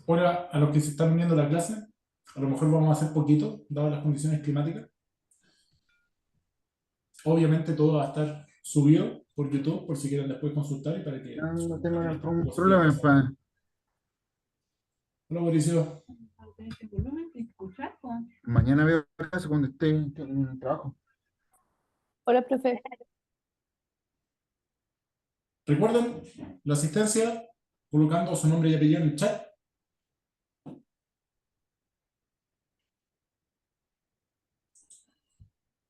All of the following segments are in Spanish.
Ahora, a los que se están viendo la clase, a lo mejor vamos a hacer poquito, dadas las condiciones climáticas. Obviamente todo va a estar subido por YouTube, por si quieren después consultar y para que No, no tengo también ningún tampoco se pierda. problema para... Hola, Mauricio. Mañana veo la clase cuando esté en el trabajo. Hola, profe. Recuerden la asistencia colocando su nombre y apellido en el chat.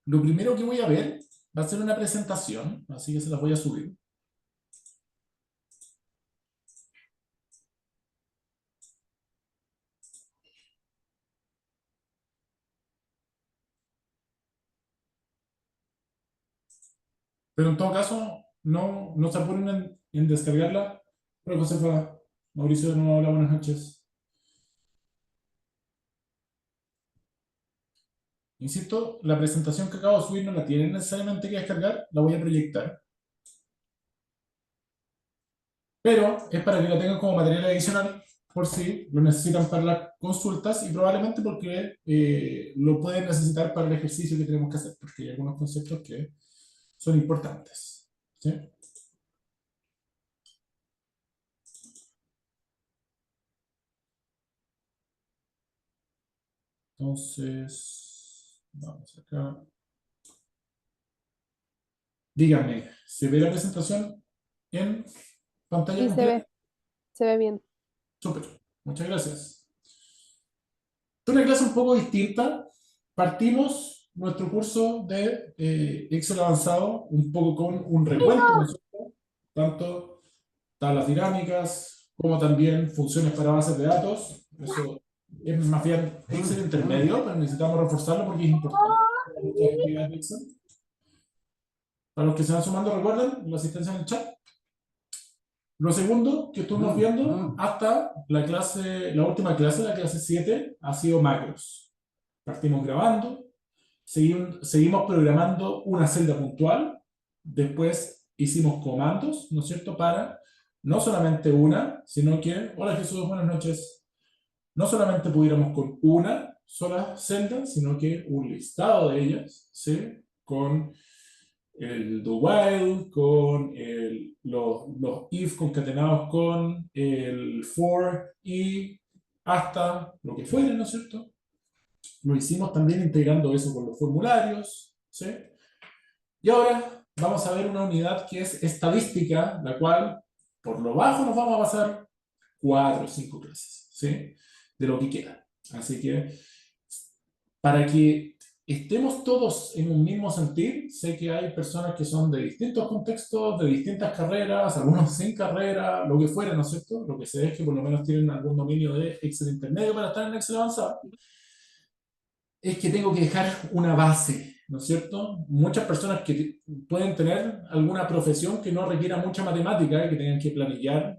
Lo primero que voy a ver va a ser una presentación, así que se las voy a subir. Pero en todo caso, no se apuren en descargarla. Hola, Josefa. Mauricio, de nuevo, hola, buenas noches. Insisto, la presentación que acabo de subir no la tienen necesariamente que descargar, la voy a proyectar. Pero es para que la tengan como material adicional por si lo necesitan para las consultas y probablemente porque lo pueden necesitar para el ejercicio que tenemos que hacer, porque hay algunos conceptos que son importantes. ¿Sí? Entonces, vamos acá. Díganme, ¿se ve la presentación en pantalla Sí, completa? se ve bien. Súper, muchas gracias. Es una clase un poco distinta. Partimos nuestro curso de Excel avanzado un poco con un recuento, ¿no es cierto? Tanto tablas dinámicas como también funciones para bases de datos. Eso es más bien Excel intermedio, pero necesitamos reforzarlo porque es importante para nuestras actividades de Excel. Para los que se van sumando, recuerden la asistencia en el chat. Lo segundo que estuvimos viendo hasta la clase, la última clase, la clase 7, ha sido macros. Partimos grabando, seguimos programando una celda puntual, después hicimos comandos, ¿no es cierto?, para no solamente una, sino que, hola Jesús, buenas noches, no solamente pudiéramos con una sola celda, sino que un listado de ellas, ¿sí?, con el do while, con los if concatenados con el for y hasta lo que fuere, ¿no es cierto? Lo hicimos también integrando eso con los formularios, ¿sí? Y ahora vamos a ver una unidad que es estadística, la cual por lo bajo nos vamos a pasar 4 o 5 clases, ¿sí? De lo que queda. Así que para que estemos todos en un mismo sentir, sé que hay personas que son de distintos contextos, de distintas carreras, algunos sin carrera, lo que fuera, ¿no es cierto? Lo que se ve es que por lo menos tienen algún dominio de Excel intermedio para estar en Excel avanzado. Es que tengo que dejar una base, ¿no es cierto? Muchas personas que pueden tener alguna profesión que no requiera mucha matemática y que tengan que planillar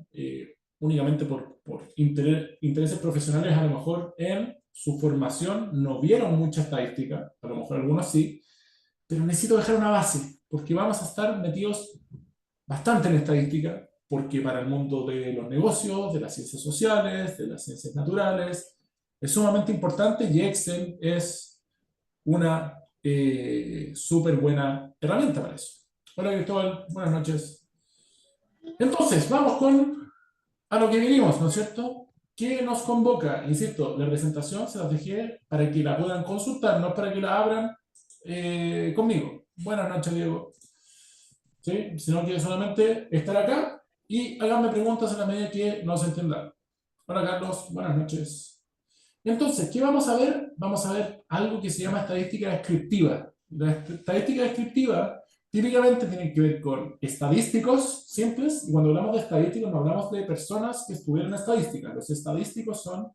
únicamente por intereses profesionales, a lo mejor en su formación no vieron mucha estadística, a lo mejor algunos sí, pero necesito dejar una base, porque vamos a estar metidos bastante en estadística, porque para el mundo de los negocios, de las ciencias sociales, de las ciencias naturales, es sumamente importante y Excel es una súper buena herramienta para eso. Hola Cristóbal, buenas noches. Entonces, vamos a lo que vinimos, ¿no es cierto? ¿Qué nos convoca? Insisto, la presentación se las dejé para que la puedan consultar, no para que la abran conmigo. Buenas noches, Diego. ¿Sí? Sino que solamente estar acá y háganme preguntas en la medida que no se entiendan. Hola Carlos, buenas noches. Entonces, ¿qué vamos a ver? Vamos a ver algo que se llama estadística descriptiva. La estadística descriptiva típicamente tiene que ver con estadísticos simples, y cuando hablamos de estadísticos no hablamos de personas que estudian estadística. Los estadísticos son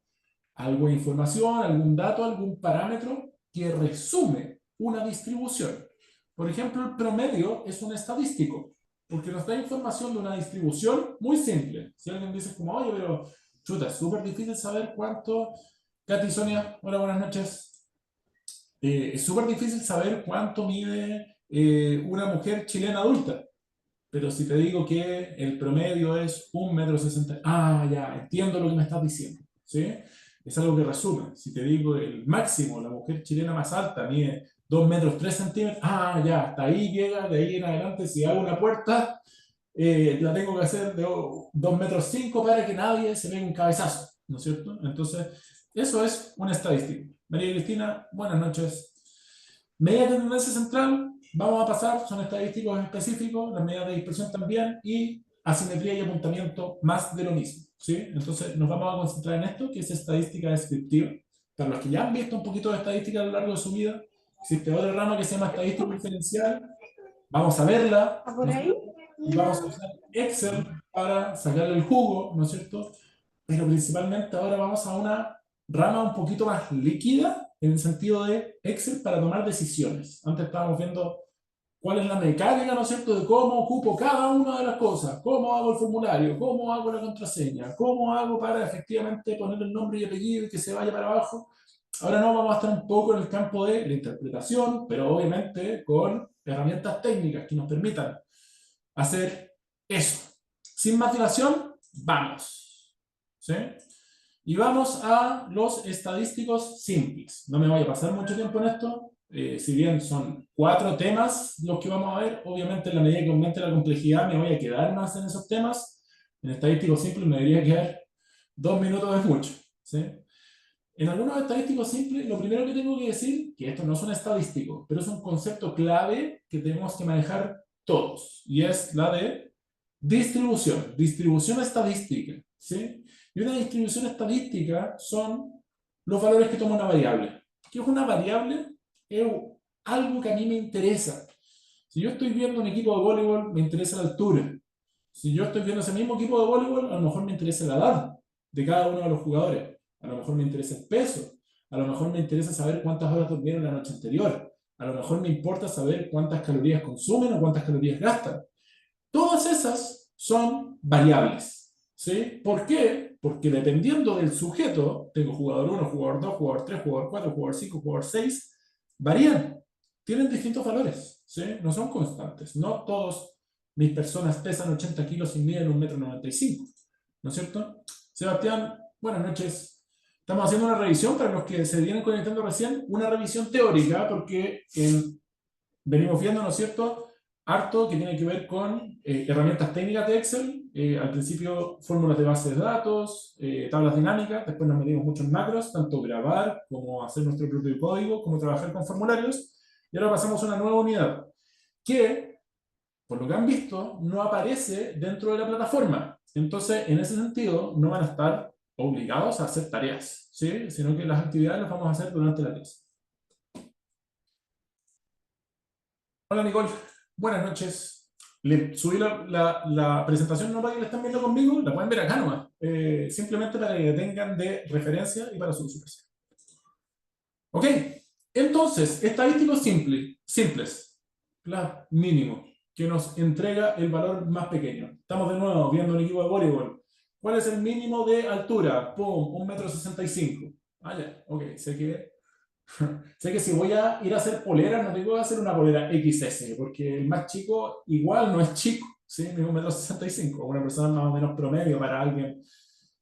algo de información, algún dato, algún parámetro que resume una distribución. Por ejemplo, el promedio es un estadístico, porque nos da información de una distribución muy simple. Si alguien dice como, oye, pero chuta, es súper difícil saber cuánto... Katy, Sonia, hola, buenas noches. Es súper difícil saber cuánto mide una mujer chilena adulta. Pero si te digo que el promedio es 1,60 m, ya, entiendo lo que me estás diciendo, ¿sí? Es algo que resume. Si te digo el máximo, la mujer chilena más alta mide 2,3 m, ya, hasta ahí llega, de ahí en adelante, si hago una puerta, la tengo que hacer de 2,5 m para que nadie se pegue un cabezazo, ¿no es cierto? Entonces, eso es una estadística. María Cristina, buenas noches. Medidas de tendencia central, vamos a pasar, son estadísticos específicos, las medidas de dispersión también, y asimetría y apuntamiento, más de lo mismo, ¿sí? Entonces, nos vamos a concentrar en esto, que es estadística descriptiva. Para los que ya han visto un poquito de estadística a lo largo de su vida, existe otra rama que se llama estadística diferencial. Vamos a verla, ¿Por ¿no es ahí? cierto? Y vamos a usar Excel para sacarle el jugo, ¿no es cierto? Pero principalmente ahora vamos a una rama un poquito más líquida en el sentido de Excel para tomar decisiones. Antes estábamos viendo cuál es la mecánica, ¿no es cierto?, de cómo ocupo cada una de las cosas, cómo hago el formulario, cómo hago la contraseña, cómo hago para efectivamente poner el nombre y apellido y que se vaya para abajo. Ahora no, vamos a estar un poco en el campo de la interpretación, pero obviamente con herramientas técnicas que nos permitan hacer eso. Sin más dilación, vamos. ¿Sí? Y vamos a los estadísticos simples. No me voy a pasar mucho tiempo en esto. Si bien son 4 temas los que vamos a ver, obviamente en la medida que aumente la complejidad me voy a quedar más en esos temas. En estadísticos simples me debería quedar 2 minutos es mucho. ¿Sí? En algunos estadísticos simples, lo primero que tengo que decir, que esto no son estadísticos, pero es un concepto clave que tenemos que manejar todos, y es la de distribución estadística, ¿sí? Y una distribución estadística son los valores que toma una variable. ¿Qué es una variable? Es algo que a mí me interesa. Si yo estoy viendo un equipo de voleibol, me interesa la altura. Si yo estoy viendo ese mismo equipo de voleibol, a lo mejor me interesa la edad de cada uno de los jugadores. A lo mejor me interesa el peso. A lo mejor me interesa saber cuántas horas durmieron la noche anterior. A lo mejor me importa saber cuántas calorías consumen o cuántas calorías gastan. Todas esas son variables, ¿sí? ¿Por qué? Porque dependiendo del sujeto, tengo jugador 1, jugador 2, jugador 3, jugador 4, jugador 5, jugador 6, varían, tienen distintos valores, ¿sí? No son constantes. No todos mis personas pesan 80 kilos y miden 1,95 m, ¿no es cierto? Sebastián, buenas noches. Estamos haciendo una revisión para los que se vienen conectando recién, una revisión teórica, porque venimos viendo, ¿no es cierto?, harto que tiene que ver con herramientas técnicas de Excel. Al principio, fórmulas de base de datos, tablas dinámicas, después nos metimos mucho en macros, tanto grabar como hacer nuestro propio código, como trabajar con formularios. Y ahora pasamos a una nueva unidad que, por lo que han visto, no aparece dentro de la plataforma. Entonces, en ese sentido, no van a estar obligados a hacer tareas, ¿sí? Sino que las actividades las vamos a hacer durante la clase. Hola Nicole, buenas noches. Le subí la presentación, no para que la estén viendo conmigo, la pueden ver acá nomás. Simplemente para que tengan de referencia y para su usuario. Ok, entonces, estadísticos simples, la mínimo, que nos entrega el valor más pequeño. Estamos de nuevo viendo un equipo de voleibol. ¿Cuál es el mínimo de altura? ¡Pum! 1,65 m. Ya, ok, sé que si voy a ir a hacer poleras, no tengo que hacer una polera XS, porque el más chico igual no es chico, ¿sí? Mido 1,65 m, una persona más o menos promedio para alguien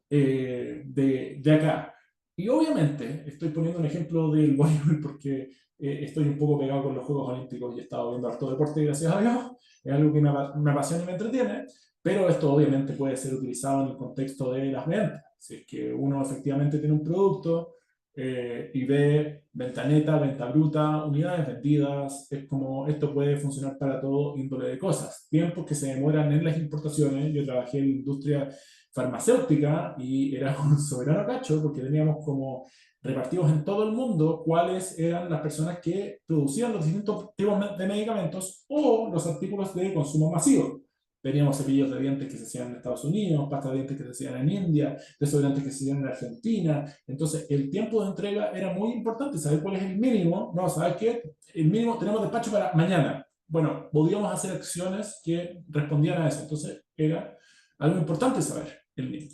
de acá. Y obviamente, estoy poniendo un ejemplo del voleibol porque estoy un poco pegado con los Juegos Olímpicos y he estado viendo harto deporte, gracias a Dios. Es algo que me apasiona y me entretiene, pero esto obviamente puede ser utilizado en el contexto de las ventas. Si es que uno efectivamente tiene un producto y ve venta neta, venta bruta, unidades vendidas, es como esto puede funcionar para todo índole de cosas. Tiempos que se demoran en las importaciones. Yo trabajé en la industria farmacéutica y era un soberano cacho porque teníamos como repartidos en todo el mundo cuáles eran las personas que producían los distintos tipos de medicamentos o los artículos de consumo masivo. Teníamos cepillos de dientes que se hacían en Estados Unidos, pasta de dientes que se hacían en India, desodorantes que se hacían en Argentina. Entonces, el tiempo de entrega era muy importante, saber cuál es el mínimo. No, ¿sabes qué? El mínimo tenemos despacho para mañana. Bueno, podíamos hacer acciones que respondían a eso. Entonces, era algo importante saber el mínimo.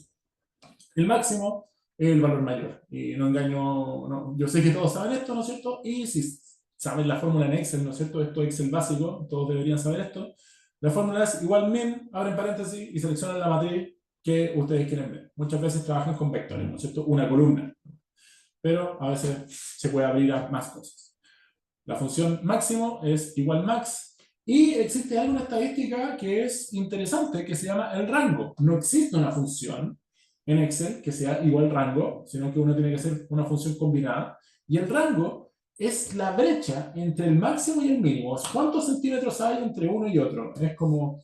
El máximo es el valor mayor. Y no engaño, no, yo sé que todos saben esto, ¿no es cierto? Y si saben la fórmula en Excel, ¿no es cierto? Esto es Excel básico, todos deberían saber esto. La fórmula es igual min, abren paréntesis y seleccionan la matriz que ustedes quieren ver. Muchas veces trabajan con vectores, ¿no es cierto? Una columna. Pero a veces se puede abrir a más cosas. La función máximo es igual max. Y existe alguna estadística que es interesante, que se llama el rango. No existe una función en Excel que sea igual rango, sino que uno tiene que hacer una función combinada. Y el rango es la brecha entre el máximo y el mínimo. ¿Cuántos centímetros hay entre uno y otro? Es como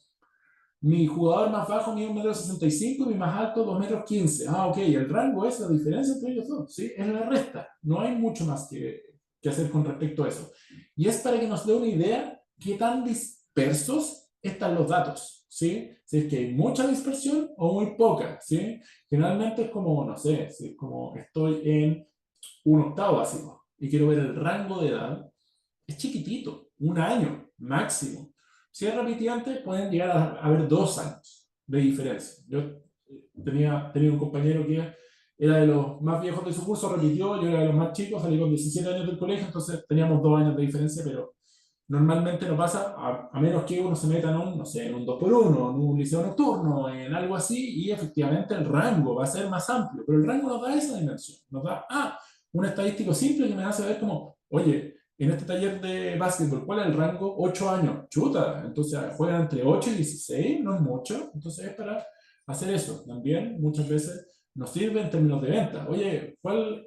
mi jugador más bajo mide 1,65 m y mi más alto 2,15 m. Ah, ok, el rango es la diferencia entre ellos dos, ¿sí? Es la resta. No hay mucho más que hacer con respecto a eso. Y es para que nos dé una idea qué tan dispersos están los datos, ¿sí? Si es que hay mucha dispersión o muy poca, ¿sí? Generalmente es como, no sé, si es como estoy en un octavo básico y quiero ver el rango de edad, es chiquitito, 1 año máximo. Si es repitiente, pueden llegar a haber 2 años de diferencia. Yo tenía un compañero que era de los más viejos de su curso, repitió, yo era de los más chicos, salí con 17 años del colegio, entonces teníamos 2 años de diferencia, pero normalmente no pasa, a menos que uno se meta en un, no sé, en un 2x1, en un liceo nocturno, en algo así, y efectivamente el rango va a ser más amplio, pero el rango nos da esa dimensión, nos da, un estadístico simple que me hace ver como, oye, en este taller de básquetbol, ¿cuál es el rango? 8 años. Chuta, entonces juegan entre 8 y 16, no es mucho. Entonces es para hacer eso. También muchas veces nos sirve en términos de venta. Oye, ¿cuál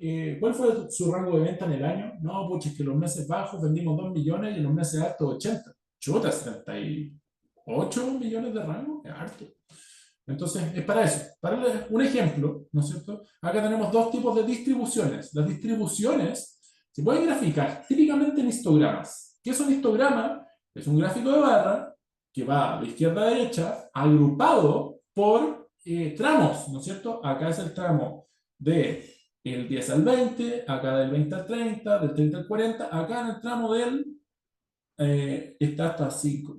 fue su rango de venta en el año? No, pucha, es que en los meses bajos vendimos 2 millones y en los meses altos 80. Chuta, 78 millones de rango, es harto. Entonces, es para eso. Para darles un ejemplo, ¿no es cierto? Acá tenemos dos tipos de distribuciones. Las distribuciones se pueden graficar típicamente en histogramas. ¿Qué es un histograma? Es un gráfico de barra que va de izquierda a derecha, agrupado por tramos, ¿no es cierto? Acá es el tramo del 10 al 20, acá del 20 al 30, del 30 al 40, acá en el tramo del está hasta 5.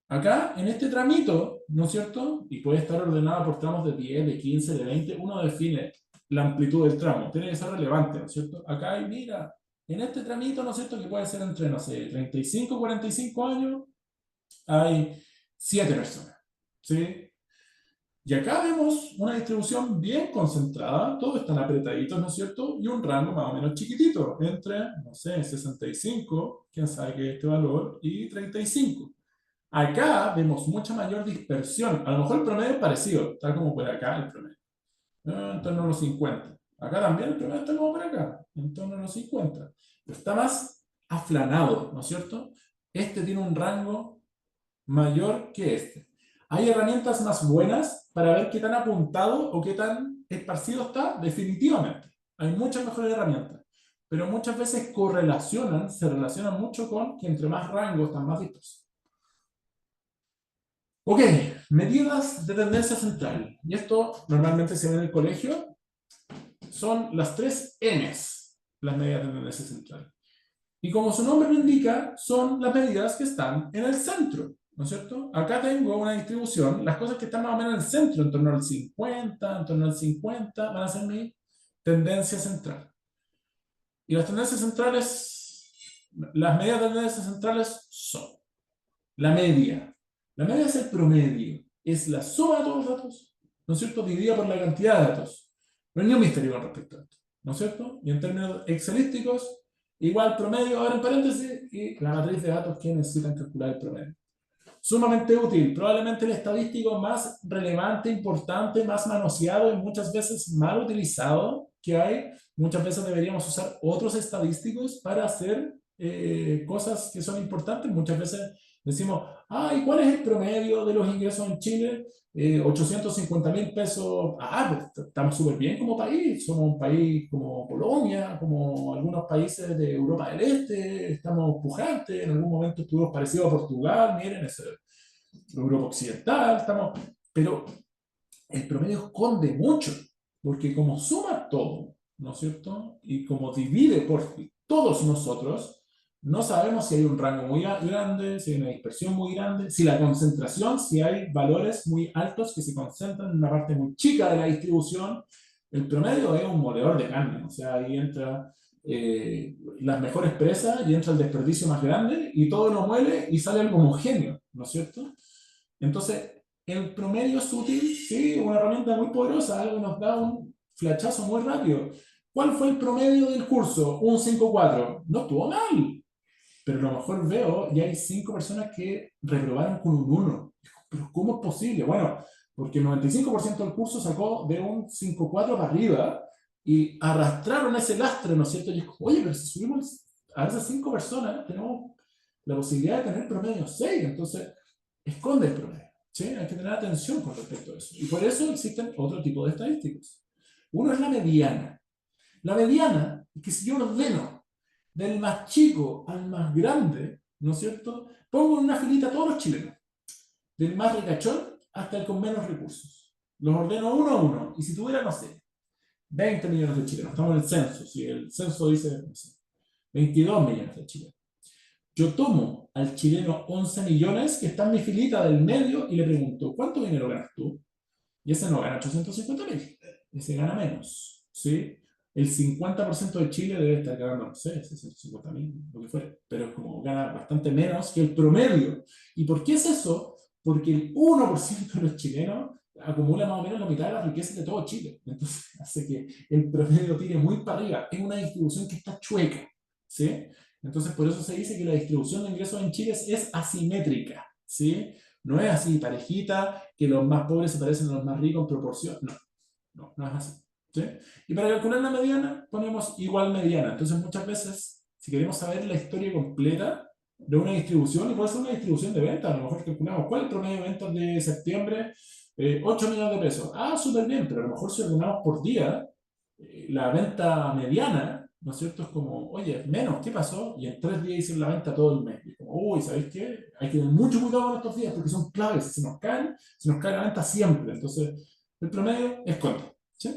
Acá, en este tramito, ¿no es cierto? Y puede estar ordenada por tramos de 10, de 15, de 20, uno define la amplitud del tramo, tiene que ser relevante, ¿no es cierto? Acá hay, mira, en este tramito, ¿no es cierto? Que puede ser entre, no sé, 35 y 45 años, hay 7 personas, ¿sí? Y acá vemos una distribución bien concentrada, todos están apretaditos, ¿no es cierto? Y un rango más o menos chiquitito, entre, no sé, 65, quién sabe qué es este valor, y 35. Acá vemos mucha mayor dispersión. A lo mejor el promedio es parecido, está como por acá el promedio, en torno a los 50. Acá también el promedio está como por acá, en torno a los 50. Pero está más aflanado, ¿no es cierto? Este tiene un rango mayor que este. ¿Hay herramientas más buenas para ver qué tan apuntado o qué tan esparcido está? Definitivamente. Hay muchas mejores herramientas. Pero muchas veces se relacionan mucho con que entre más rangos están más dispersos. Ok, medidas de tendencia central. Y esto normalmente se ve en el colegio. Son las 3 M's, las medidas de tendencia central. Y como su nombre lo indica, son las medidas que están en el centro, ¿no es cierto? Acá tengo una distribución, las cosas que están más o menos en el centro, en torno al 50, en torno al 50, van a ser mi tendencia central. Y las tendencias centrales, las medidas de tendencias centrales son la media. La media es el promedio, es la suma de todos los datos, ¿no es cierto?, dividida por la cantidad de datos. No hay ningún misterio con respecto a esto, ¿no es cierto? Y en términos excelísticos, igual promedio, ahora en paréntesis, y la matriz de datos que necesitan calcular el promedio. Sumamente útil, probablemente el estadístico más relevante, importante, más manoseado y muchas veces mal utilizado que hay. Muchas veces deberíamos usar otros estadísticos para hacer cosas que son importantes. Muchas veces decimos, ¿y cuál es el promedio de los ingresos en Chile? 850.000 pesos. Pues estamos súper bien como país. Somos un país como Polonia, como algunos países de Europa del Este. Estamos pujantes. En algún momento estuvimos parecidos a Portugal. Miren, es Europa Occidental. Pero el promedio esconde mucho, porque como suma todo, ¿no es cierto? Y como divide por todos nosotros, no sabemos si hay un rango muy grande, si hay una dispersión muy grande, si la concentración, si hay valores muy altos que se concentran en una parte muy chica de la distribución. El promedio es un moledor de carne, o sea, ahí entra las mejores presas y entra el desperdicio más grande y todo lo muele y sale algo homogéneo, ¿no es cierto? Entonces, el promedio es útil, sí, una herramienta muy poderosa, algo nos da un flachazo muy rápido. ¿Cuál fue el promedio del curso? Un 5,4. No estuvo mal, pero a lo mejor veo y hay 5 personas que reprobaron con un 1. ¿Pero cómo es posible? Bueno, porque el 95% del curso sacó de un 5,4 para arriba y arrastraron ese lastre, ¿no es cierto? Y es como, oye, pero si subimos a esas 5 personas, tenemos la posibilidad de tener promedio 6, entonces esconde el promedio. ¿Sí? Hay que tener atención con respecto a eso. Y por eso existen otro tipo de estadísticas. Uno es la mediana. La mediana es que si yo ordeno del más chico al más grande, ¿no es cierto? Pongo en una filita a todos los chilenos, del más ricachón hasta el con menos recursos. Los ordeno uno a uno. Y si tuviera, no sé, 20 millones de chilenos, estamos en el censo, si el censo dice, no sé, 22 millones de chilenos. Yo tomo al chileno 11 millones que está en mi filita del medio y le pregunto, ¿cuánto dinero ganas tú? Y ese no gana 850.000, ese gana menos, ¿sí? El 50% de Chile debe estar ganando, no sé, 650.000, lo que fuera, pero es como gana bastante menos que el promedio. ¿Y por qué es eso? Porque el 1% de los chilenos acumula más o menos la mitad de la riqueza de todo Chile. Entonces hace que el promedio tire muy para arriba. Es una distribución que está chueca, ¿sí? Entonces por eso se dice que la distribución de ingresos en Chile es asimétrica, ¿sí? No es así, parejita, que los más pobres se parecen a los más ricos en proporción. No, no, no es así. ¿Sí? Y para calcular la mediana, ponemos igual mediana. Entonces, muchas veces, si queremos saber la historia completa de una distribución, y puede ser una distribución de ventas, a lo mejor calculamos cuál es el promedio de ventas de septiembre, 8 millones de pesos. Ah, súper bien, pero a lo mejor si ordenamos por día, la venta mediana, ¿no es cierto? Es como, oye, menos, ¿qué pasó? Y en 3 días hicieron la venta todo el mes. Y como, uy, ¿sabéis qué? Hay que tener mucho cuidado con estos días porque son claves. Si se nos cae la venta siempre. Entonces, el promedio es contra. ¿Sí?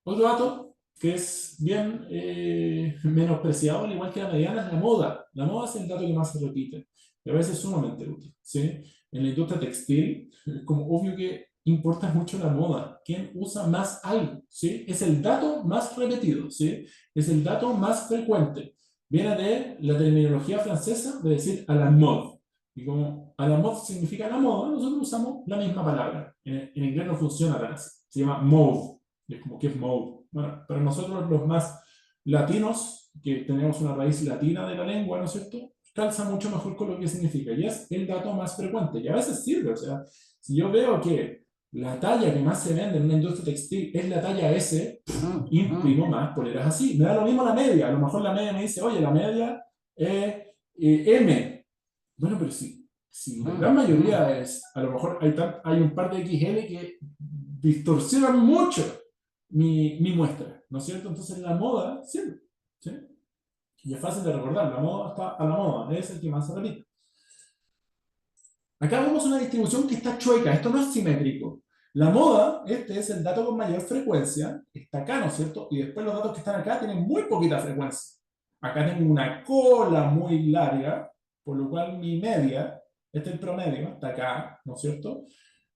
Otro dato que es bien menospreciado, al igual que la mediana, es la moda. La moda es el dato que más se repite y a veces es sumamente útil. ¿Sí? En la industria textil, es como obvio que importa mucho la moda. ¿Quién usa más algo? ¿Sí? Es el dato más repetido. ¿Sí? Es el dato más frecuente. Viene de la terminología francesa de decir a la mode. Y como a la mode significa la moda, nosotros usamos la misma palabra. En inglés no funciona tan así. Se llama mode. Y es como que es mode. Bueno, para nosotros los más latinos, que tenemos una raíz latina de la lengua, ¿no es cierto? Calza mucho mejor con lo que significa. Y es el dato más frecuente. Y a veces sirve. O sea, si yo veo que la talla que más se vende en una industria textil es la talla S, imprimo más poleras así. Me da lo mismo la media. A lo mejor la media me dice, oye, la media es M. Bueno, pero si la gran mayoría es, a lo mejor hay un par de XL que distorsionan mucho mi muestra, ¿no es cierto? Entonces la moda sirve, ¿sí? Y es fácil de recordar, la moda está a la moda, es el que más se repite. Acá vemos una distribución que está chueca, esto no es simétrico. La moda, este es el dato con mayor frecuencia, está acá, ¿no es cierto? Y después los datos que están acá tienen muy poquita frecuencia. Acá tengo una cola muy larga, por lo cual mi media, este es el promedio, está acá, ¿no es cierto?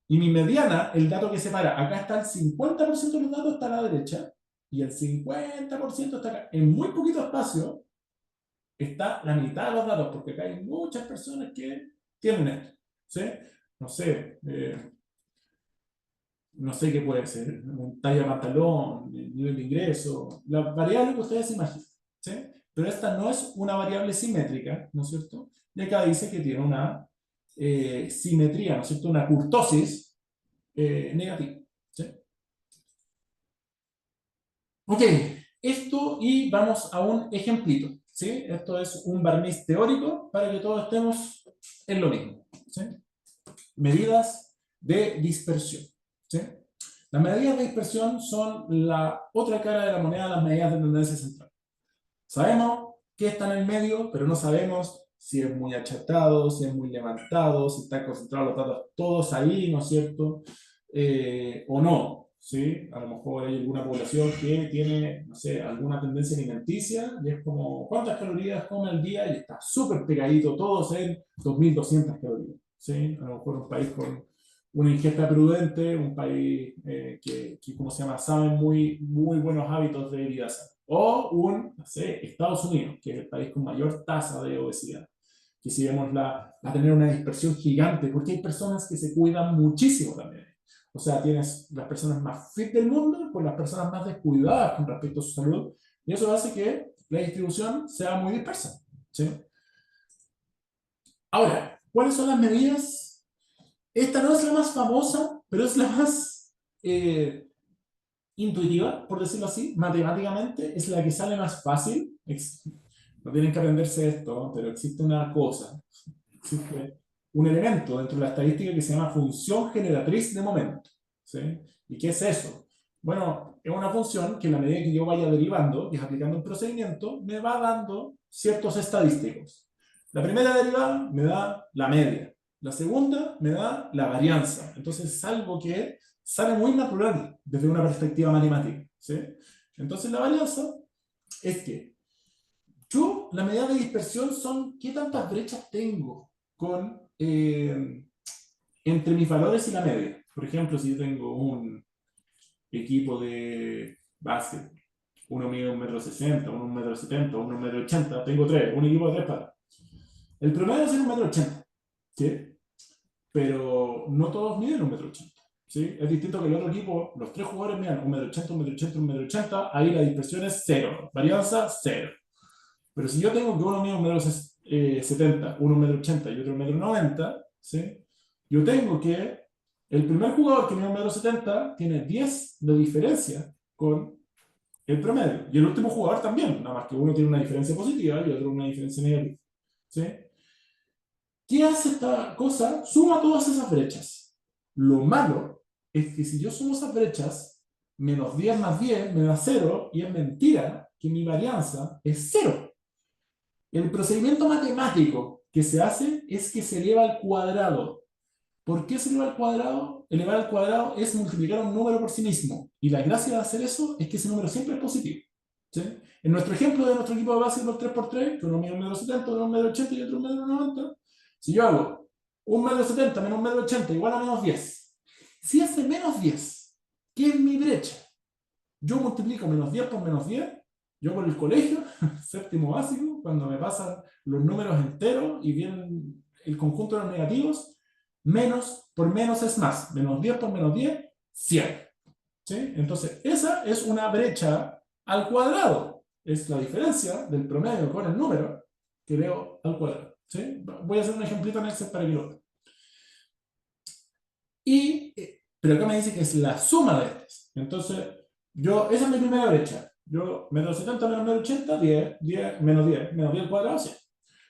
Y mi mediana, el dato que separa, acá está el 50% de los datos, está a la derecha, y el 50% está acá. En muy poquito espacio está la mitad de los datos, porque acá hay muchas personas que tienen esto. ¿Sí? No sé, no sé qué puede ser, talla de pantalón, nivel de ingreso, la variable que ustedes imaginen. ¿Sí? Pero esta no es una variable simétrica, ¿no es cierto? Y acá dice que tiene una simetría, ¿no es cierto? Una kurtosis negativa. ¿Sí? Ok, esto y vamos a un ejemplito. ¿Sí? Esto es un barniz teórico para que todos estemos en lo mismo. ¿Sí? Medidas de dispersión. ¿Sí? Las medidas de dispersión son la otra cara de la moneda de las medidas de tendencia central. Sabemos que está en el medio, pero no sabemos si es muy achatado, si es muy levantado, si están concentrados los datos todos ahí, ¿no es cierto? O no, ¿sí? A lo mejor hay alguna población que tiene, no sé, alguna tendencia alimenticia y es como, ¿cuántas calorías come al día? Y está súper pegadito, todos en 2.200 calorías, ¿sí? A lo mejor un país con una ingesta prudente, un país que, ¿cómo se llama?, sabe muy buenos hábitos de vida sana. O no sé, Estados Unidos, que es el país con mayor tasa de obesidad. Que si vemos va a tener una dispersión gigante, porque hay personas que se cuidan muchísimo también. O sea, tienes las personas más fit del mundo con las personas más descuidadas con respecto a su salud, y eso hace que la distribución sea muy dispersa. ¿Sí? Ahora, ¿cuáles son las medidas? Esta no es la más famosa, pero es la más intuitiva, por decirlo así, matemáticamente, es la que sale más fácil. No tienen que aprenderse esto, pero existe una cosa, existe un elemento dentro de la estadística que se llama función generatriz de momento. ¿Sí? ¿Y qué es eso? Bueno, es una función que en la medida que yo vaya derivando y aplicando un procedimiento, me va dando ciertos estadísticos. La primera derivada me da la media. La segunda me da la varianza. Entonces es algo que sale muy natural desde una perspectiva matemática. ¿Sí? Entonces la varianza es que la medida de dispersión son qué tantas brechas tengo entre mis valores y la media. Por ejemplo, si yo tengo un equipo de básquet, uno mide 1,60 m, uno 1,70 m, uno 1,80 m, tengo tres, un equipo de tres patas. El promedio es 1,80 m, ¿sí? Pero no todos miden 1,80 m. ¿Sí? Es distinto que el otro equipo, los tres jugadores midan 1,80 m, 1,80 m, 1,80 m, ahí la dispersión es cero, varianza cero. Pero si yo tengo que uno mide 1,70 m, uno 1,80 m y otro 1,90 m, ¿sí? Yo tengo que el primer jugador que mide 1,70 m tiene 10 de diferencia con el promedio. Y el último jugador también, nada más que uno tiene una diferencia positiva y otro una diferencia negativa. ¿Sí? ¿Qué hace esta cosa? Suma todas esas brechas. Lo malo es que si yo sumo esas brechas, menos 10 más 10 me da 0, y es mentira que mi varianza es 0. El procedimiento matemático que se hace es que se eleva al cuadrado. ¿Por qué se eleva al cuadrado? Elevar al cuadrado es multiplicar un número por sí mismo. Y la gracia de hacer eso es que ese número siempre es positivo. ¿Sí? En nuestro ejemplo de nuestro equipo de básquetbol 3x3, que uno mide 1,70 m, uno 1,80 m y otro 1,90 m, si yo hago 1,70 m menos 1,80 m igual a menos 10, si hace menos 10, ¿qué es mi brecha? Yo multiplico menos 10 por menos 10, yo por el colegio, séptimo básico, cuando me pasan los números enteros y vienen el conjunto de los negativos, menos por menos es más, menos 10 por menos 10, 100. ¿Sí? Entonces, esa es una brecha al cuadrado. Es la diferencia del promedio con el número que veo al cuadrado. ¿Sí? Voy a hacer un ejemplito en Excel para que lo vean. Pero acá me dice que es la suma de estas. Entonces, esa es mi primera brecha. Yo, 1,70 m menos 1,80 m, 10, 10, menos 10, menos 10 al cuadrado, 100.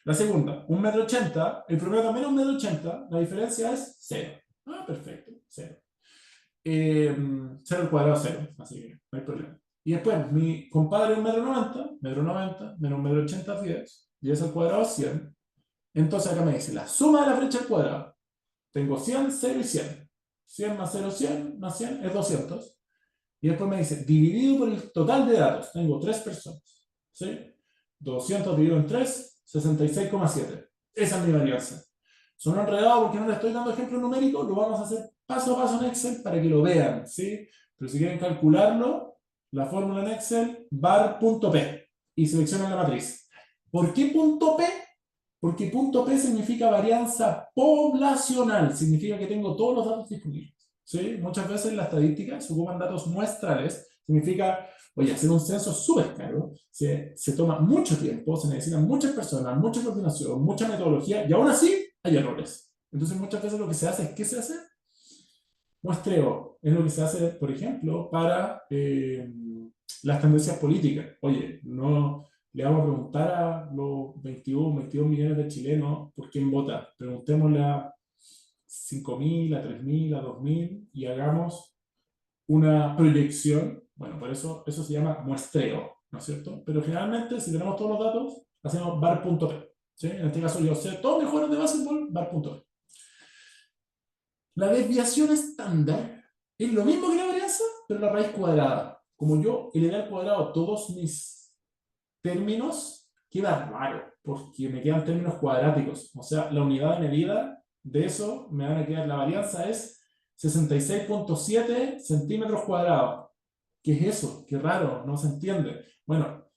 La segunda, 1,80 m, el promedio también es 1,80 m, la diferencia es 0. Ah, perfecto, 0. 0 al cuadrado, 0, así que no hay problema. Y después, mi compadre 1,90 m, 1,90 m, menos 1,80 m, 10, 10 al cuadrado, 100. Entonces acá me dice la suma de la brecha al cuadrado. Tengo 100, 0 y 100. 100 más 0, 100 más 100 es 200. Y después me dice, dividido por el total de datos, tengo 3 personas. ¿Sí? 200 dividido en 3, 66,7. Esa es mi varianza. Son enredados porque no le estoy dando ejemplos numéricos, lo vamos a hacer paso a paso en Excel para que lo vean. ¿Sí? Pero si quieren calcularlo, la fórmula en Excel, var.p, y seleccionan la matriz. ¿Por qué punto P? Porque punto P significa varianza poblacional, significa que tengo todos los datos disponibles. ¿Sí? Muchas veces en la estadística se ocupan datos muestrales, significa, oye, hacer un censo es súper caro, se toma mucho tiempo, se necesitan muchas personas, mucha coordinación, mucha metodología, y aún así hay errores. Entonces muchas veces lo que se hace es, ¿qué se hace? Muestreo. Es lo que se hace, por ejemplo, para las tendencias políticas. Oye, no le vamos a preguntar a los 22 millones de chilenos por quién vota. Preguntémosle a 5.000, a 3.000, a 2.000 y hagamos una proyección. Bueno, por eso se llama muestreo, ¿no es cierto? Pero generalmente, si tenemos todos los datos, hacemos var.p. ¿Sí? En este caso, yo sé todos mis jugadores de básquetbol, var.p. La desviación estándar es lo mismo que la varianza, pero la raíz cuadrada. Como yo elevé al cuadrado todos mis términos, queda raro, porque me quedan términos cuadráticos. O sea, la unidad de medida de eso me van a quedar, la varianza es 66,7 centímetros cuadrados. ¿Qué es eso? Qué raro, no se entiende. Bueno,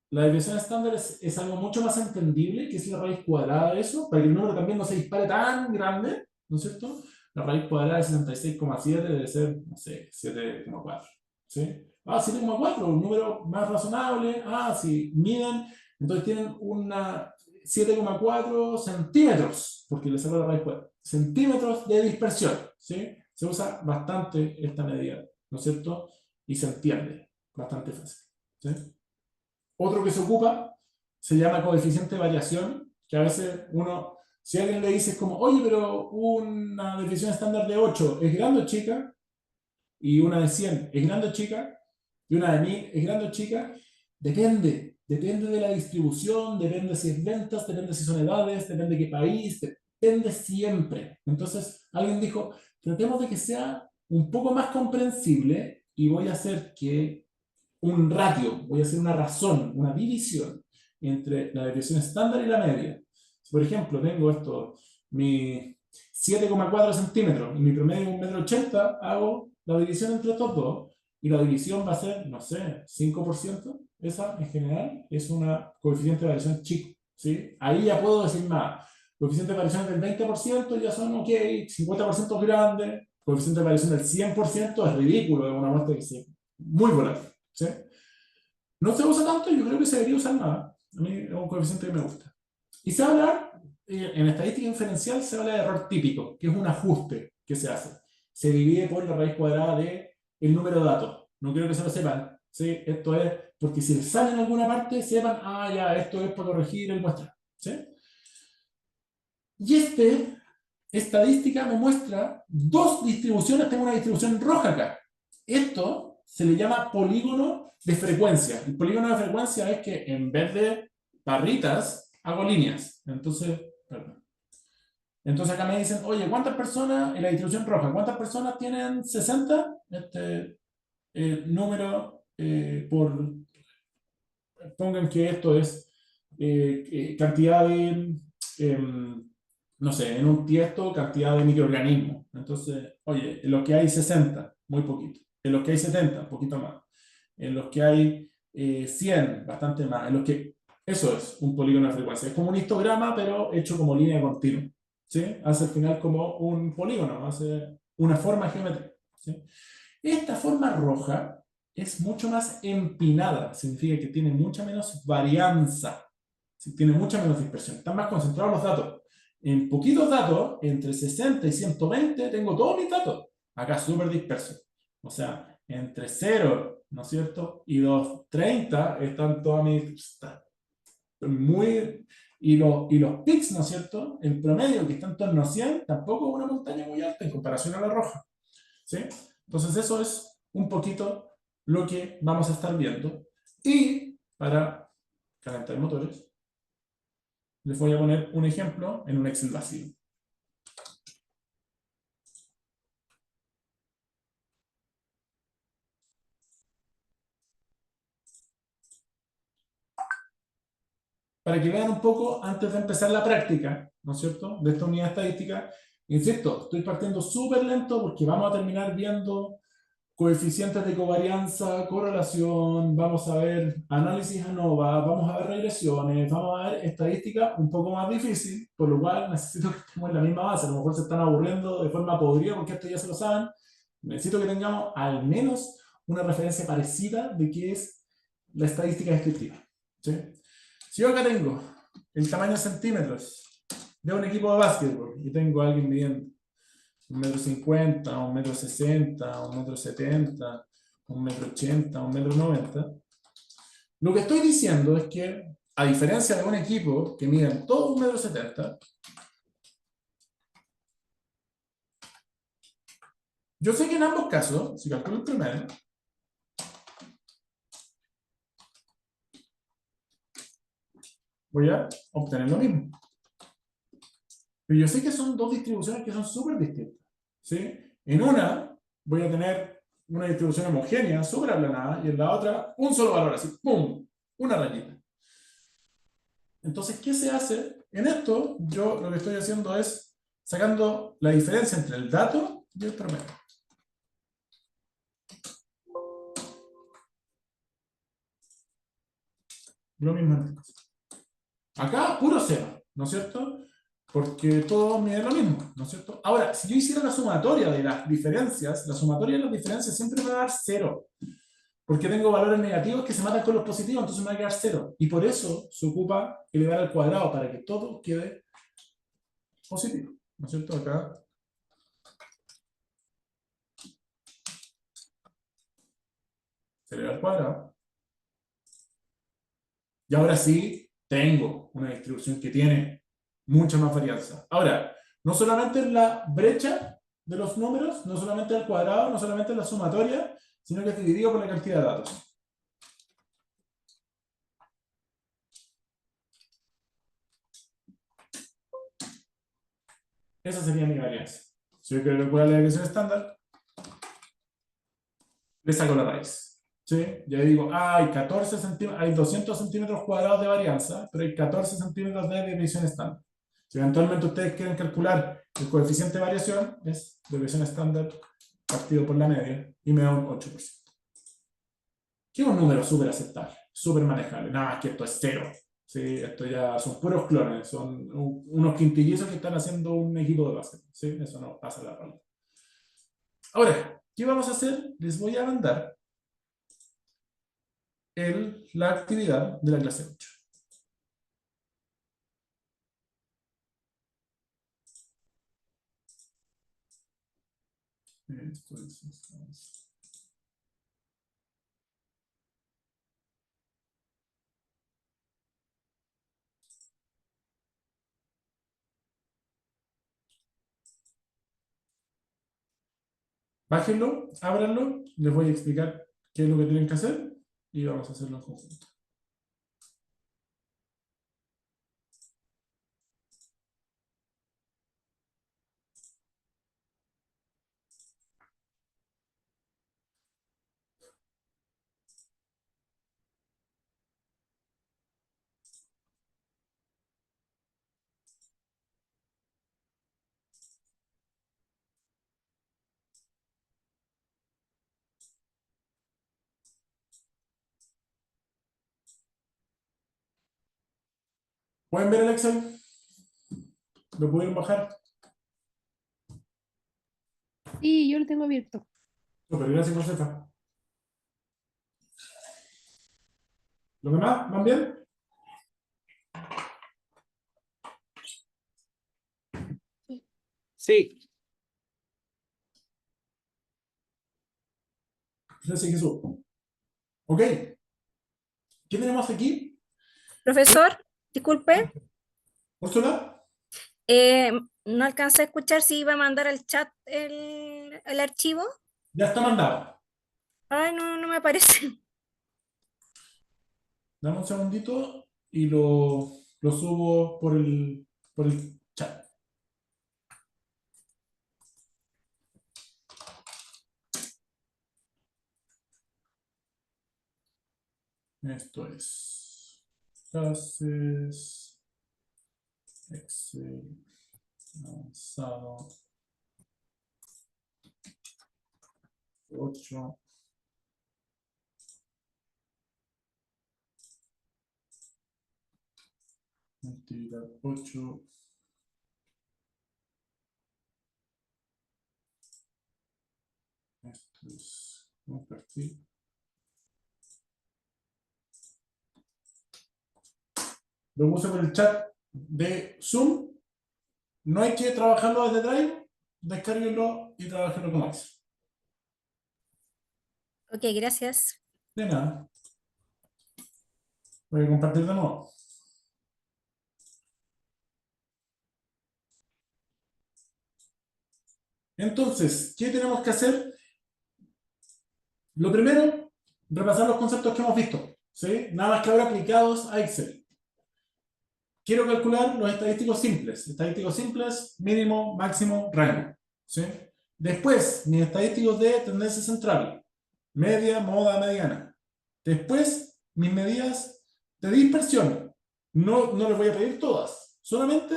la desviación estándar es algo mucho más entendible, que es la raíz cuadrada de eso, para que el número también no se dispare tan grande, ¿no es cierto? La raíz cuadrada de 66,7 debe ser, no sé, 7,4. ¿Sí? Ah, 7,4, un número más razonable. Ah, si miden, entonces tienen una 7,4 centímetros, porque le saco la raíz cuadrada, centímetros de dispersión. ¿Sí? Se usa bastante esta medida, ¿no es cierto? Y se entiende bastante fácil. ¿Sí? Otro que se ocupa se llama coeficiente de variación, que a veces uno, si alguien le dice como, oye, pero una desviación estándar de 8 es grande o chica, y una de 100 es grande o chica, y una de 1000 es grande o chica, depende de la distribución, depende si es ventas, depende si son edades, depende de qué país, depende siempre. Entonces, alguien dijo, tratemos de que sea un poco más comprensible y voy a hacer que un ratio, voy a hacer una razón, una división entre la desviación estándar y la media. Si, por ejemplo, tengo esto, mi 7,4 centímetros y mi promedio es 1,80 m, hago la división entre estos dos y la división va a ser, no sé, 5%. Esa, en general, es una coeficiente de variación chico. ¿Sí? Ahí ya puedo decir más. Coeficiente de variación del 20% ya son ok, 50% es grande, coeficiente de variación del 100% es ridículo, es una muestra que sí, muy volátil. ¿Sí? No se usa tanto, yo creo que se debería usar más. A mí es un coeficiente que me gusta. Y se habla, en estadística inferencial se habla de error típico, que es un ajuste que se hace. Se divide por la raíz cuadrada de el número de datos. No quiero que se lo sepan. ¿Sí? Esto es, porque si les sale en alguna parte, sepan, ah, ya, esto es para corregir el muestreo. ¿Sí? Y estadística me muestra dos distribuciones, tengo una distribución roja acá. Esto se le llama polígono de frecuencia. El polígono de frecuencia es que en vez de barritas, hago líneas. Entonces, perdón. Entonces acá me dicen, oye, ¿cuántas personas, en la distribución roja, cuántas personas tienen 60? Número por, pongan que esto es cantidad de, no sé, en un tiesto, cantidad de microorganismos. Entonces, oye, en los que hay 60, muy poquito. En los que hay 70, un poquito más. En los que hay 100, bastante más. En los que, eso es un polígono de frecuencia. Es como un histograma, pero hecho como línea continua. ¿Sí? Hace al final como un polígono, hace una forma geométrica. ¿Sí? Esta forma roja es mucho más empinada, significa que tiene mucha menos varianza, tiene mucha menos dispersión, están más concentrados los datos. En poquitos datos, entre 60 y 120, tengo todos mis datos, acá súper dispersos. O sea, entre 0, ¿no es cierto? Y 230 están todas mis... Muy, y los pics, ¿no es cierto? El promedio, que está en torno a 100, tampoco es una montaña muy alta en comparación a la roja. ¿Sí? Entonces eso es un poquito lo que vamos a estar viendo. Y para calentar motores, les voy a poner un ejemplo en un Excel vacío. Para que vean un poco antes de empezar la práctica, ¿no es cierto?, de esta unidad estadística. Insisto, estoy partiendo súper lento porque vamos a terminar viendo coeficientes de covarianza, correlación, vamos a ver análisis ANOVA, vamos a ver regresiones, vamos a ver estadística un poco más difícil, por lo cual necesito que estemos en la misma base. A lo mejor se están aburriendo de forma podrida porque esto ya se lo saben. Necesito que tengamos al menos una referencia parecida de qué es la estadística descriptiva. ¿Sí? Si yo acá tengo el tamaño en centímetros de un equipo de básquetbol y tengo a alguien midiendo 1,50 m, 1,60 m, 1,70 m, 1,80 m, 1,90 m, lo que estoy diciendo es que, a diferencia de un equipo que mide todo 1,70 m, yo sé que en ambos casos, si calculo el promedio, voy a obtener lo mismo. Pero yo sé que son dos distribuciones que son súper distintas. ¿Sí? En una voy a tener una distribución homogénea, súper aplanada, y en la otra un solo valor, así, ¡pum!, una rayita. Entonces, ¿qué se hace? En esto, yo lo que estoy haciendo es sacando la diferencia entre el dato y el promedio. Lo mismo en este caso. Acá, puro cero, ¿no es cierto? Porque todo mide lo mismo, ¿no es cierto? Ahora, si yo hiciera la sumatoria de las diferencias, la sumatoria de las diferencias siempre me va a dar cero. Porque tengo valores negativos que se matan con los positivos, entonces me va a quedar cero. Y por eso se ocupa elevar al cuadrado para que todo quede positivo, ¿no es cierto? Acá. Se eleva al cuadrado. Y ahora sí, tengo una distribución que tiene mucha más varianza. Ahora, no solamente en la brecha de los números, no solamente al cuadrado, no solamente en la sumatoria, sino que es dividido por la cantidad de datos. Esa sería mi varianza. Si yo quiero calcular la desviación estándar, le saco la raíz. ¿Sí? Ya digo, hay 14 centímetros, hay 200 centímetros cuadrados de varianza, pero hay 14 centímetros de desviación estándar. Si eventualmente ustedes quieren calcular el coeficiente de variación, es desviación estándar partido por la media, y me da un 8%. Que es un número súper aceptable, súper manejable. Nada más que esto es cero. ¿Sí? Esto ya son puros clones, son unos quintillizos que están haciendo un equipo de básquet. ¿Sí? Eso no pasa la ronda. Ahora, ¿qué vamos a hacer? Les voy a mandar la actividad de la clase 8. Esto es. Bájenlo, ábranlo, les voy a explicar qué es lo que tienen que hacer y vamos a hacerlo en conjunto. ¿Pueden ver el Excel? ¿Lo pudieron bajar? Sí, yo lo tengo abierto. Super, gracias, Josefa. ¿Los demás van bien? Sí, Gracias, Jesús. Ok. ¿Qué tenemos aquí? Profesor, disculpe, ¿Úrsula? no alcancé a escuchar si iba a mandar al chat el archivo. Ya está mandado. Ay, no me aparece. Dame un segundito y lo subo por el chat. Esto es clases, Excel, avanzado, 8. Actividad 8. Esto es compartir. Lo puse por el chat de Zoom. No hay que trabajarlo desde Drive. Descárguenlo y trabajenlo como es. Ok, gracias. De nada. Voy a compartir de nuevo. Entonces, ¿qué tenemos que hacer? Lo primero, repasar los conceptos que hemos visto. ¿Sí? Nada más que ahora aplicados a Excel. Quiero calcular los estadísticos simples. Estadísticos simples, mínimo, máximo, rango. ¿Sí? Después, mis estadísticos de tendencia central. Media, moda, mediana. Después, mis medidas de dispersión. No les voy a pedir todas. Solamente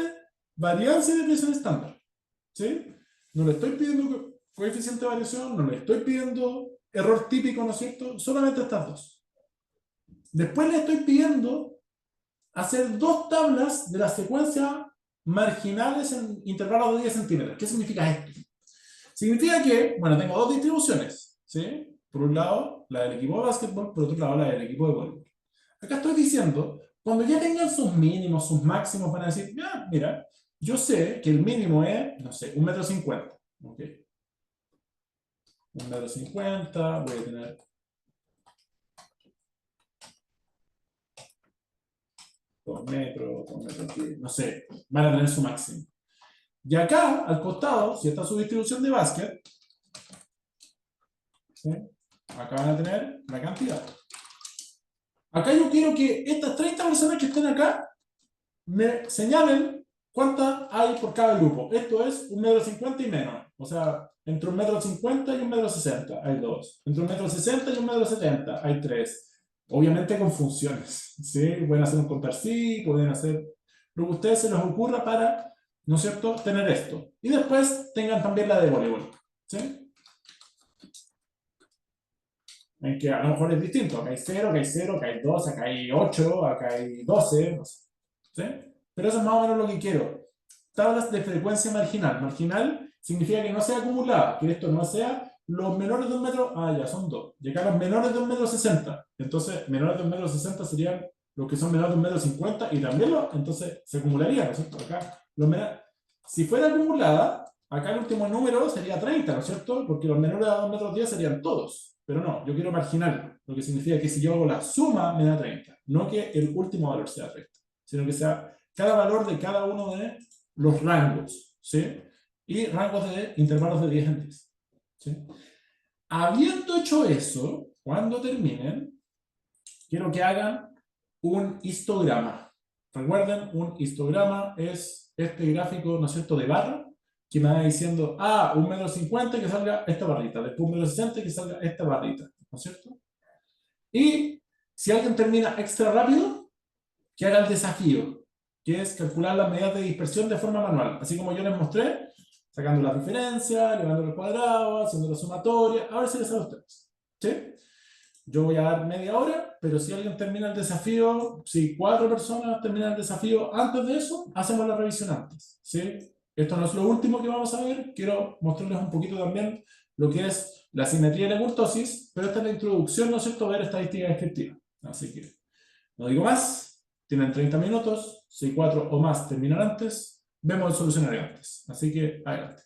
varianza y desviación estándar. ¿Sí? No le estoy pidiendo coeficiente de variación, no le estoy pidiendo error típico, ¿no es cierto? Solamente estas dos. Después le estoy pidiendo hacer dos tablas de la secuencia marginales en intervalos de 10 centímetros. ¿Qué significa esto? Significa que, bueno, tengo dos distribuciones, ¿sí? Por un lado, la del equipo de básquetbol, por otro lado, la del equipo de voleibol. Acá estoy diciendo, cuando ya tengan sus mínimos, sus máximos, van a decir, ya, mira, yo sé que el mínimo es, no sé, 1,50 m. ¿Ok? 1,50 m, voy a tener 2 metros, 2,10 m, no sé, van a tener su máximo. Y acá, al costado, si está su distribución de básquet, ¿sí? Acá van a tener la cantidad. Acá yo quiero que estas 30 personas que estén acá me señalen cuántas hay por cada grupo. Esto es 1,50 m y menos. O sea, entre 1,50 m y 1,60 m hay dos. Entre 1,60 m y 1,70 m hay tres. Obviamente con funciones. ¿Sí? Pueden hacer un contar sí, pueden hacer lo que a ustedes se les ocurra para, ¿no es cierto?, tener esto. Y después tengan también la de voleibol. ¿Sí? En que a lo mejor es distinto. Acá hay 0, acá hay 0, acá hay 2, acá hay 8, acá hay 12, no sé. ¿Sí? Pero eso es más o menos lo que quiero. Tablas de frecuencia marginal. Marginal significa que no sea acumulada, que esto no sea los menores de 1 metro, ya son 2. Y acá los menores de 1,60 m. Entonces, menores de 1,60 m serían los que son menores de 1,50 m y también entonces se acumularía, ¿no es cierto? Acá, si fuera acumulada, acá el último número sería 30, ¿no es cierto? Porque los menores a 2,10 m serían todos. Pero no, yo quiero marginal, lo que significa que si yo hago la suma me da 30, no que el último valor sea 30, sino que sea cada valor de cada uno de los rangos, ¿sí? Y rangos de intervalos de 10 en 10, ¿sí? Habiendo hecho eso, cuando terminen, quiero que hagan un histograma. Recuerden, un histograma es este gráfico, ¿no es cierto?, de barra, que me va diciendo, 1,50 m que salga esta barrita, después 1,60 m que salga esta barrita, ¿no es cierto? Y si alguien termina extra rápido, que haga el desafío, que es calcular las medidas de dispersión de forma manual, así como yo les mostré, sacando las diferencias, llevando el cuadrado, haciendo la sumatoria, a ver si les sale a ustedes. ¿Sí? Yo voy a dar media hora, pero si alguien termina el desafío, si 4 personas terminan el desafío antes de eso, hacemos la revisión antes. ¿Sí? Esto no es lo último que vamos a ver, quiero mostrarles un poquito también lo que es la simetría y la kurtosis, pero esta es la introducción, ¿no es cierto?, a ver estadística descriptiva. Así que no digo más, tienen 30 minutos, si 4 o más terminan antes, vemos el solucionario antes. Así que adelante.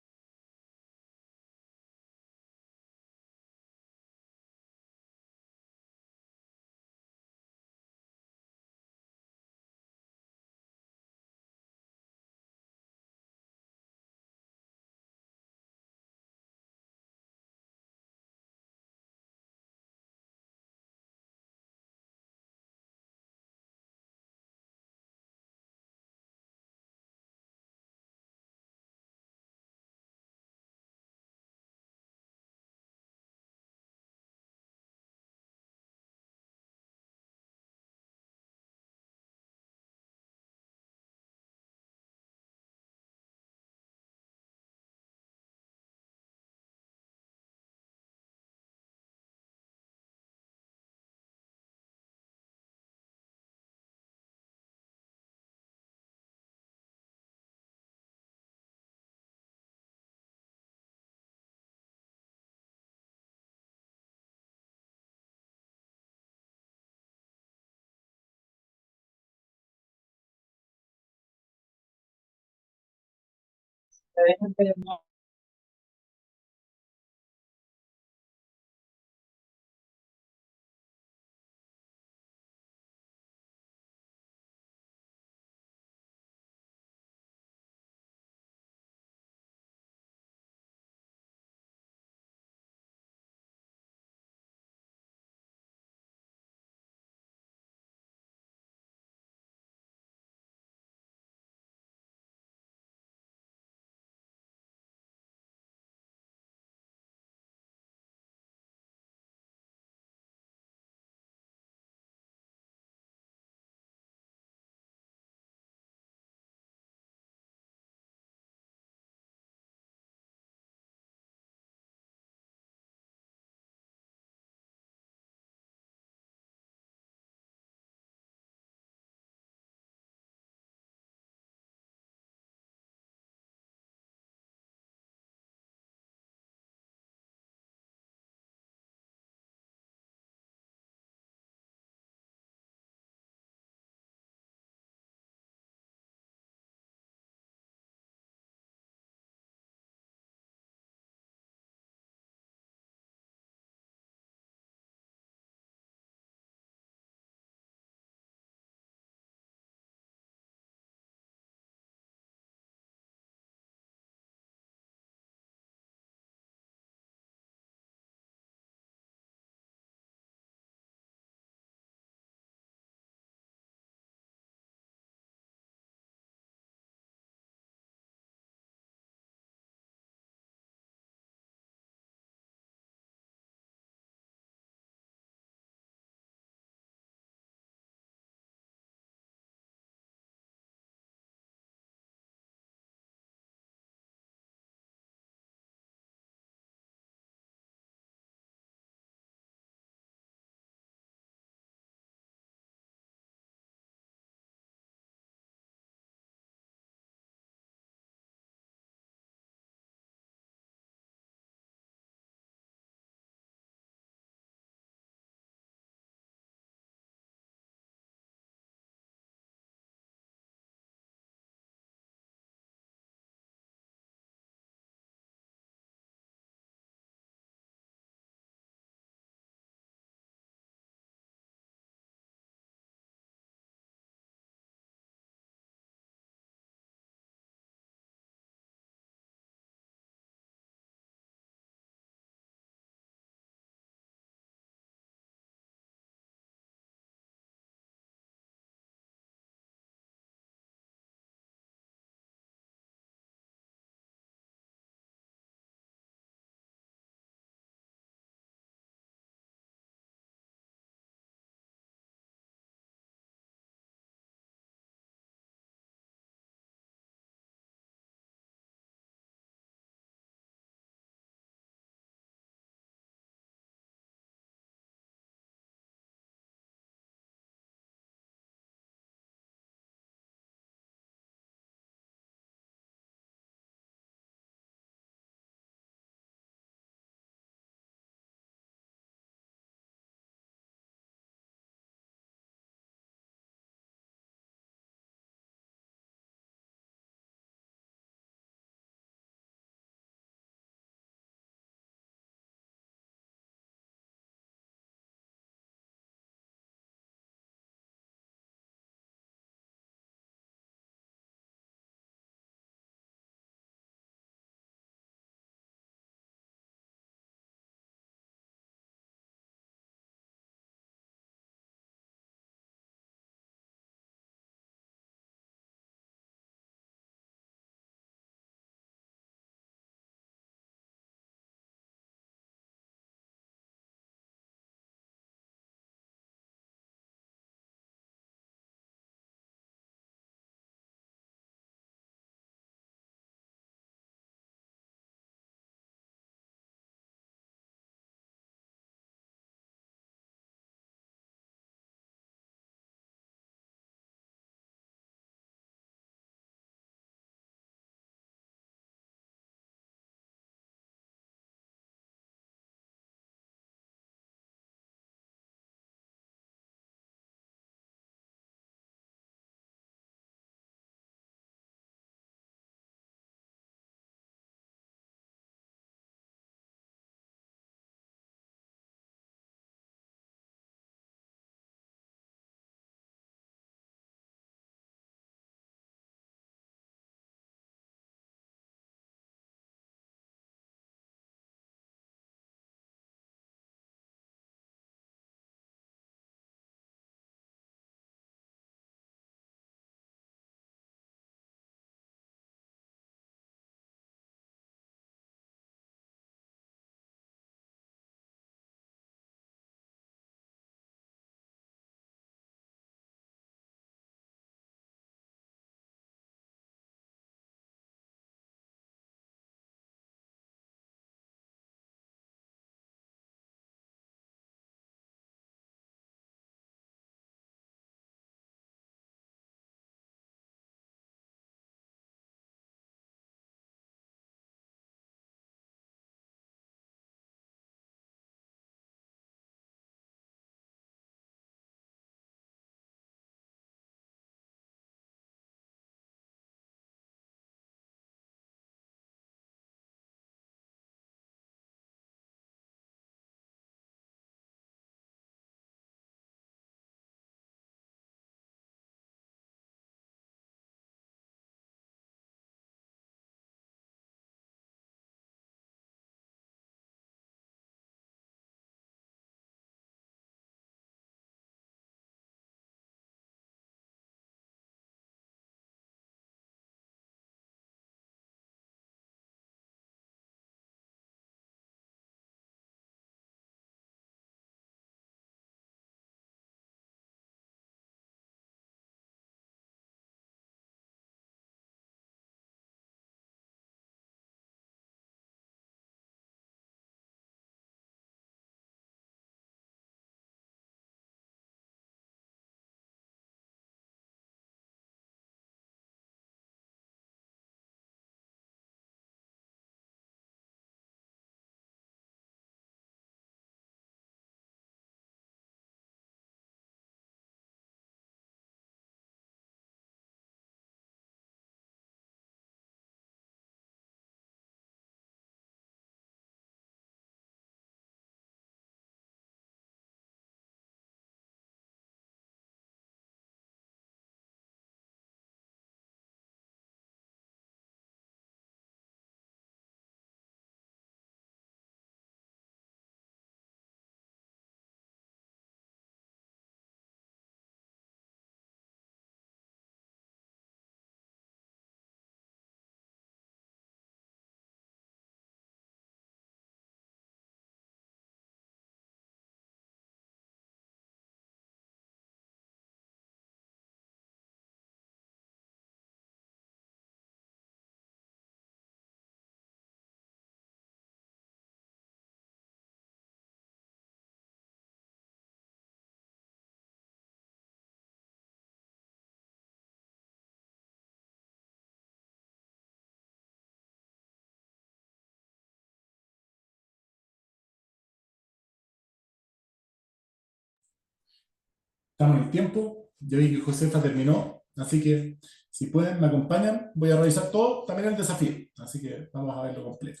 Estamos en el tiempo. Yo vi que Josefa terminó, así que si pueden, me acompañan. Voy a revisar todo, también el desafío. Así que vamos a verlo completo.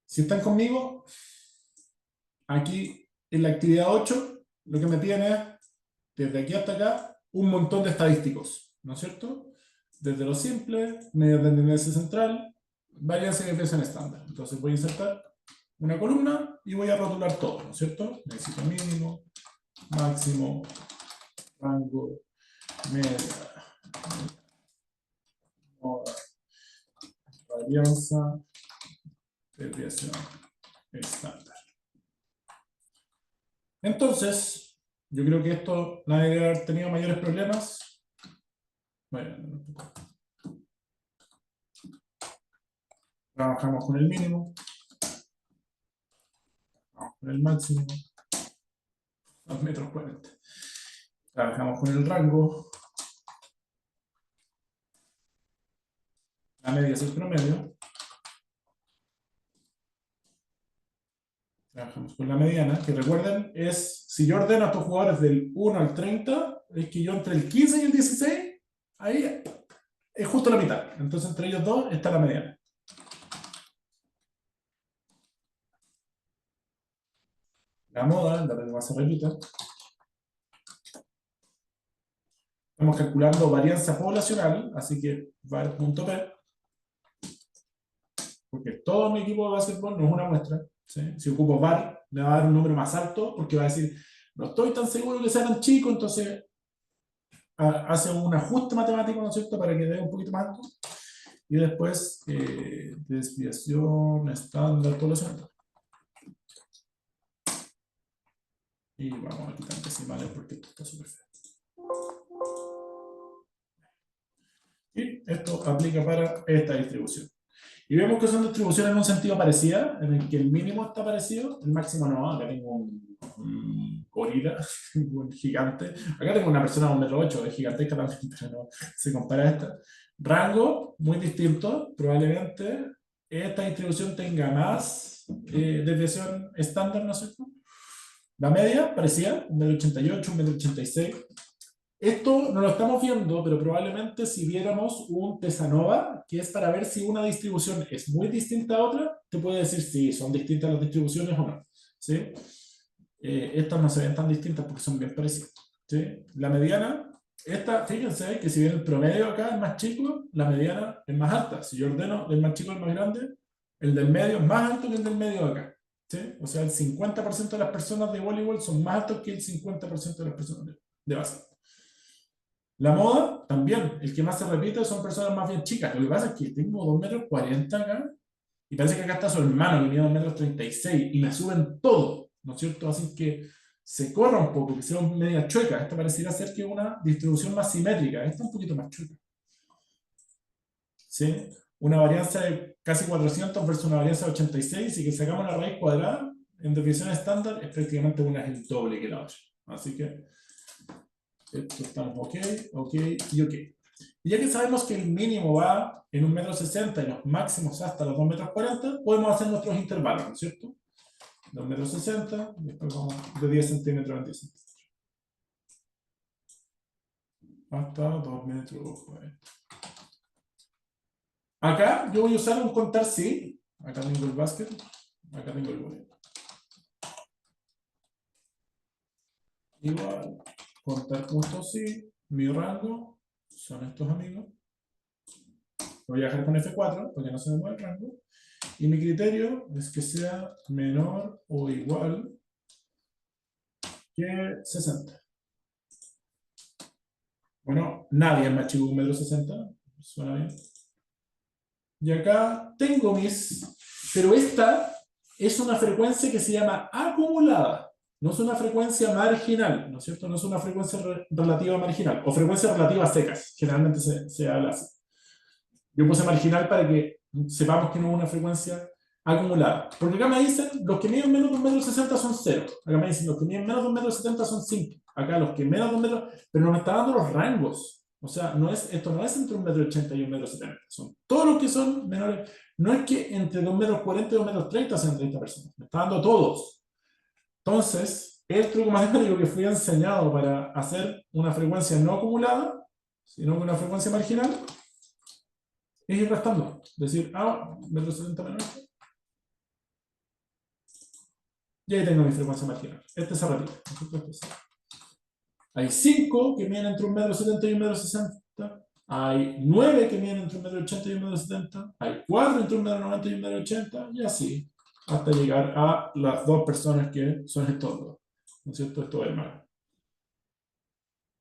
Si están conmigo, aquí en la actividad 8, lo que me piden es, desde aquí hasta acá, un montón de estadísticos, ¿no es cierto? Desde lo simple, medidas de tendencia central, varianza y desviación estándar. Entonces voy a insertar una columna y voy a rotular todo, ¿no es cierto? Necesito mínimo, máximo, rango, media, moda, varianza, desviación estándar. Entonces, yo creo que esto nadie debe haber tenido mayores problemas. Bueno, trabajamos con el mínimo, con el máximo, 2 metros 40. Trabajamos con el rango, la media es el promedio. Trabajamos con la mediana, que recuerden, es, si yo ordeno a estos jugadores del 1 al 30, es que yo entre el 15 y el 16, ahí es justo la mitad. Entonces entre ellos dos está la mediana. La moda, la regla se repite. Estamos calculando varianza poblacional, así que var.p, porque todo mi equipo de básquetbol no es una muestra. ¿Sí? Si ocupo var, me va a dar un número más alto, porque va a decir, no estoy tan seguro que sea tan chico, entonces hace un ajuste matemático, ¿no es cierto?, para que dé un poquito más alto. Y después, desviación estándar poblacional. Y vamos a quitar decimales porque esto está súper feo. Y esto aplica para esta distribución. Y vemos que son distribuciones en un sentido parecido, en el que el mínimo está parecido, el máximo no. Acá tengo un gorila, un gigante. Acá tengo una persona de 1,8 m, es gigantesca también, pero no se compara a esta. Rango, muy distinto. Probablemente esta distribución tenga más desviación estándar, ¿no es cierto? La media parecía 1,88 m, 1,86 m. Esto no lo estamos viendo, pero probablemente si viéramos un Tesanova, que es para ver si una distribución es muy distinta a otra, te puede decir si son distintas las distribuciones o no. ¿Sí? Estas no se ven tan distintas porque son bien parecidas. ¿Sí? La mediana, esta, fíjense que si bien el promedio acá es más chico, la mediana es más alta. Si yo ordeno del más chico al más grande, el del medio es más alto que el del medio de acá. ¿Sí? O sea, el 50% de las personas de voleibol son más altos que el 50% de las personas de básquet. La moda, también, el que más se repite son personas más bien chicas. Lo que pasa es que tengo 2,40 m acá, y parece que acá está su hermano, que mide 2,36 m, y me suben todo, ¿no es cierto? Así que se corra un poco, que sea media chueca. Esta pareciera ser que una distribución más simétrica. Esta un poquito más chueca. ¿Sí? Una varianza de casi 400 versus una varianza de 86, y que sacamos la raíz cuadrada en desviación estándar, es prácticamente una es el doble que la otra. Así que esto estamos ok, ok y ok. Y ya que sabemos que el mínimo va en 1,60 m y los máximos hasta los 2,40 m, podemos hacer nuestros intervalos, ¿no es cierto? 2,60 m, después vamos de 10 centímetros en 10 centímetros. Hasta 2,40 m. Acá yo voy a usar un contar sí. Acá tengo el básquet, acá tengo el voleibol. Igual, contar puntos sí, mi rango son estos amigos. Lo voy a dejar con F4 porque no se me mueve el rango. Y mi criterio es que sea menor o igual que 60. Bueno, nadie es más chico que 1,60 m. Suena bien. Y acá tengo mis... Pero esta es una frecuencia que se llama acumulada. No es una frecuencia marginal, ¿no es cierto? No es una frecuencia relativa marginal. O frecuencias relativas secas. Generalmente se habla así. Yo puse marginal para que sepamos que no es una frecuencia acumulada. Porque acá me dicen, los que miden menos de 1,60 m son 0. Acá me dicen, los que miden menos de 1,70 m son 5. Acá los que menos de 1 m, pero no me está dando los rangos. O sea, esto no es entre 1,80 m y 1,70 m. Son todos los que son menores. No es que entre 2,40 m y 2,30 m sean 30 personas. Me está dando todos. Entonces, el truco matemático que fui enseñado para hacer una frecuencia no acumulada, sino con una frecuencia marginal, es ir restando. Decir, metro 70 menos esto. Y ahí tengo mi frecuencia marginal. Este se repite. Hay 5 que miden entre 1,70 m y 1,60 m. Hay 9 que miden entre 1,80 m y 1,70 m. Hay 4 entre 1,90 m y 1,80 m. Y así, hasta llegar a las 2 personas que son estos dos. ¿No es cierto? Esto es malo.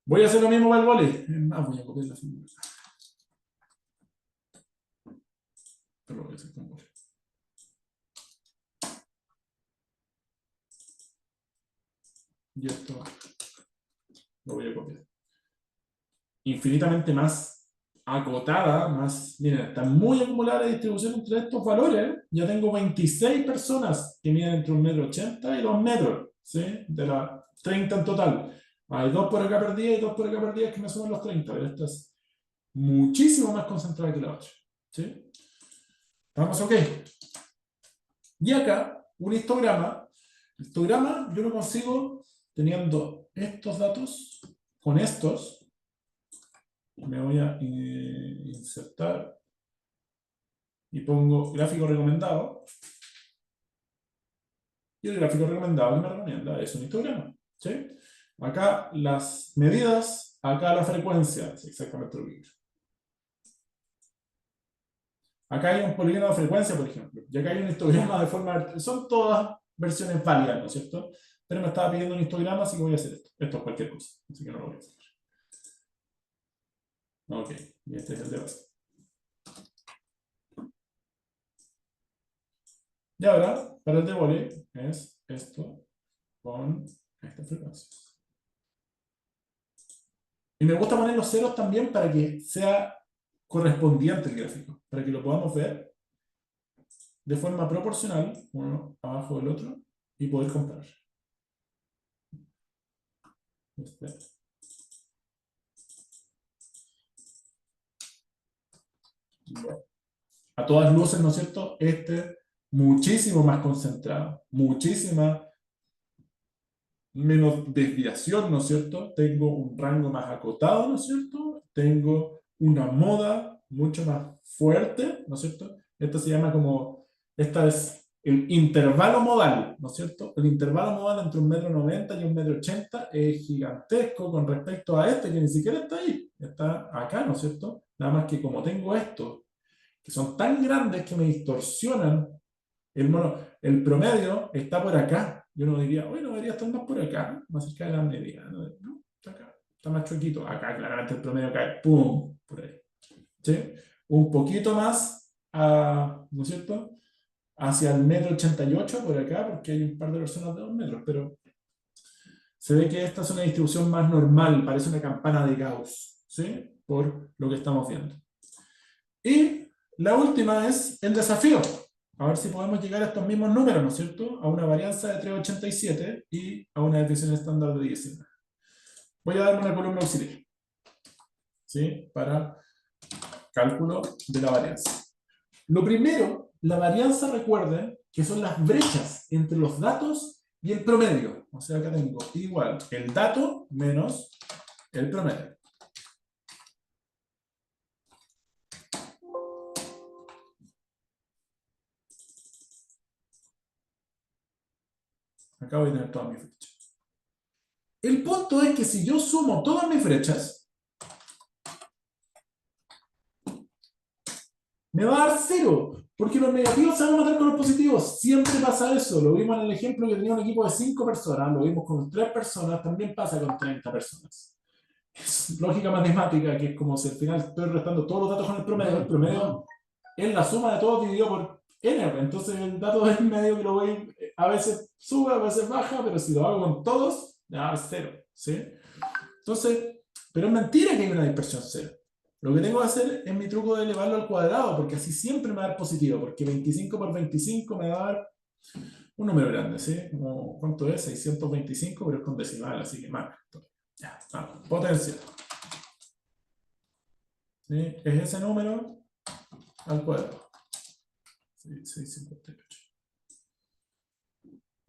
Voy a hacer lo mismo para el vóley. Voy a copiar la figura. Pero lo voy a hacer con vóley. Y esto lo voy a copiar. Infinitamente más acotada, miren, está muy acumulada la distribución entre estos valores. Ya tengo 26 personas que miden entre 1,80 m y 2 metros, ¿sí? De las 30 en total. Hay 2 por acá perdidas y 2 por acá perdidas que me suman los 30. Pero esta es muchísimo más concentrada que la otra, ¿sí? ¿Estamos ok? Y acá, un histograma. El histograma yo lo consigo teniendo estos datos con estos. Me voy a insertar y pongo gráfico recomendado. Y el gráfico recomendado que me recomienda es un histograma, ¿sí? Acá las medidas, acá la frecuencia, es exactamente lo mismo. Acá hay un polígono de frecuencia, por ejemplo, y acá hay un histograma de forma... Son todas versiones válidas, ¿no es cierto? Pero me estaba pidiendo un histograma, así que voy a hacer esto. Esto es cualquier cosa, así que no lo voy a hacer. Ok, y este es el de base. Y ahora, para el de vóley, es esto con estas frecuencias. Y me gusta poner los ceros también para que sea correspondiente el gráfico, para que lo podamos ver de forma proporcional, uno abajo del otro, y poder comparar. Bueno. A todas luces, ¿no es cierto? Muchísimo más concentrado, muchísima menos desviación, ¿no es cierto? Tengo un rango más acotado, ¿no es cierto? Tengo una moda mucho más fuerte, ¿no es cierto? Esto se llama esta es el intervalo modal, ¿no es cierto? El intervalo modal entre 1,90 m y 1,80 m es gigantesco con respecto a este que ni siquiera está ahí, está acá, ¿no es cierto? Nada más que como tengo esto, que son tan grandes que me distorsionan el promedio está por acá. Yo no diría, no debería estar más por acá, más cerca de la media. No, está acá, está más chuequito. Acá claramente el promedio cae, ¡pum! Por ahí. ¿Sí? Un poquito más, ¿no es cierto? Hacia el 1,88 m por acá, porque hay un par de personas de 2 metros, pero se ve que esta es una distribución más normal, parece una campana de Gauss, ¿sí? Por lo que estamos viendo. Y la última es el desafío. A ver si podemos llegar a estos mismos números, ¿no es cierto? A una varianza de 3,87 y a una desviación estándar de 19. Voy a darme una columna auxiliar, ¿sí? Para cálculo de la varianza. Lo primero, la varianza, recuerden, que son las brechas entre los datos y el promedio. O sea, acá tengo igual el dato menos el promedio. Acá voy a tener todas mis flechas. El punto es que si yo sumo todas mis flechas, me va a dar 0, porque los negativos se van a matar con los positivos. Siempre pasa eso. Lo vimos en el ejemplo que tenía un equipo de 5 personas, lo vimos con 3 personas, también pasa con 30 personas. Es lógica matemática, que es como si al final estoy restando todos los datos con el promedio es la suma de todos dividido por n, entonces el dato del medio que lo voy, a veces sube, a veces baja, pero si lo hago con todos, me va a dar 0, ¿sí? Entonces, pero es mentira que hay una dispersión 0. Lo que tengo que hacer es mi truco de elevarlo al cuadrado, porque así siempre me va a dar positivo, porque 25 por 25 me va a dar un número grande, ¿sí? ¿Cuánto es? 625, pero es con decimal, así que más. Ya, vamos, potencial. ¿Sí? Es ese número al cuadrado. 658.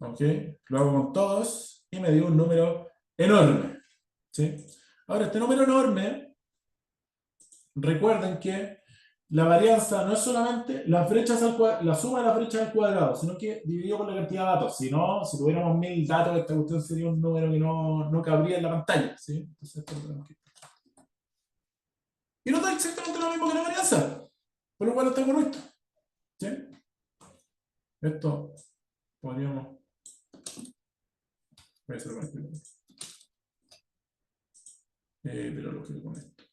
Ok, lo hago con todos. y me dio un número enorme. ¿Sí? Ahora, este número enorme, recuerden que la varianza no es solamente las brechas la suma de las brechas al cuadrado, sino que dividido por la cantidad de datos. Si no, si tuviéramos 1000 datos, esta cuestión sería un número que no cabría en la pantalla. ¿Sí? Entonces, esto lo tenemos que... Y nos da exactamente lo mismo que la varianza, por lo cual está correcto. ¿Sí? Esto podríamos... Voy a hacer más pero lo quiero con esto.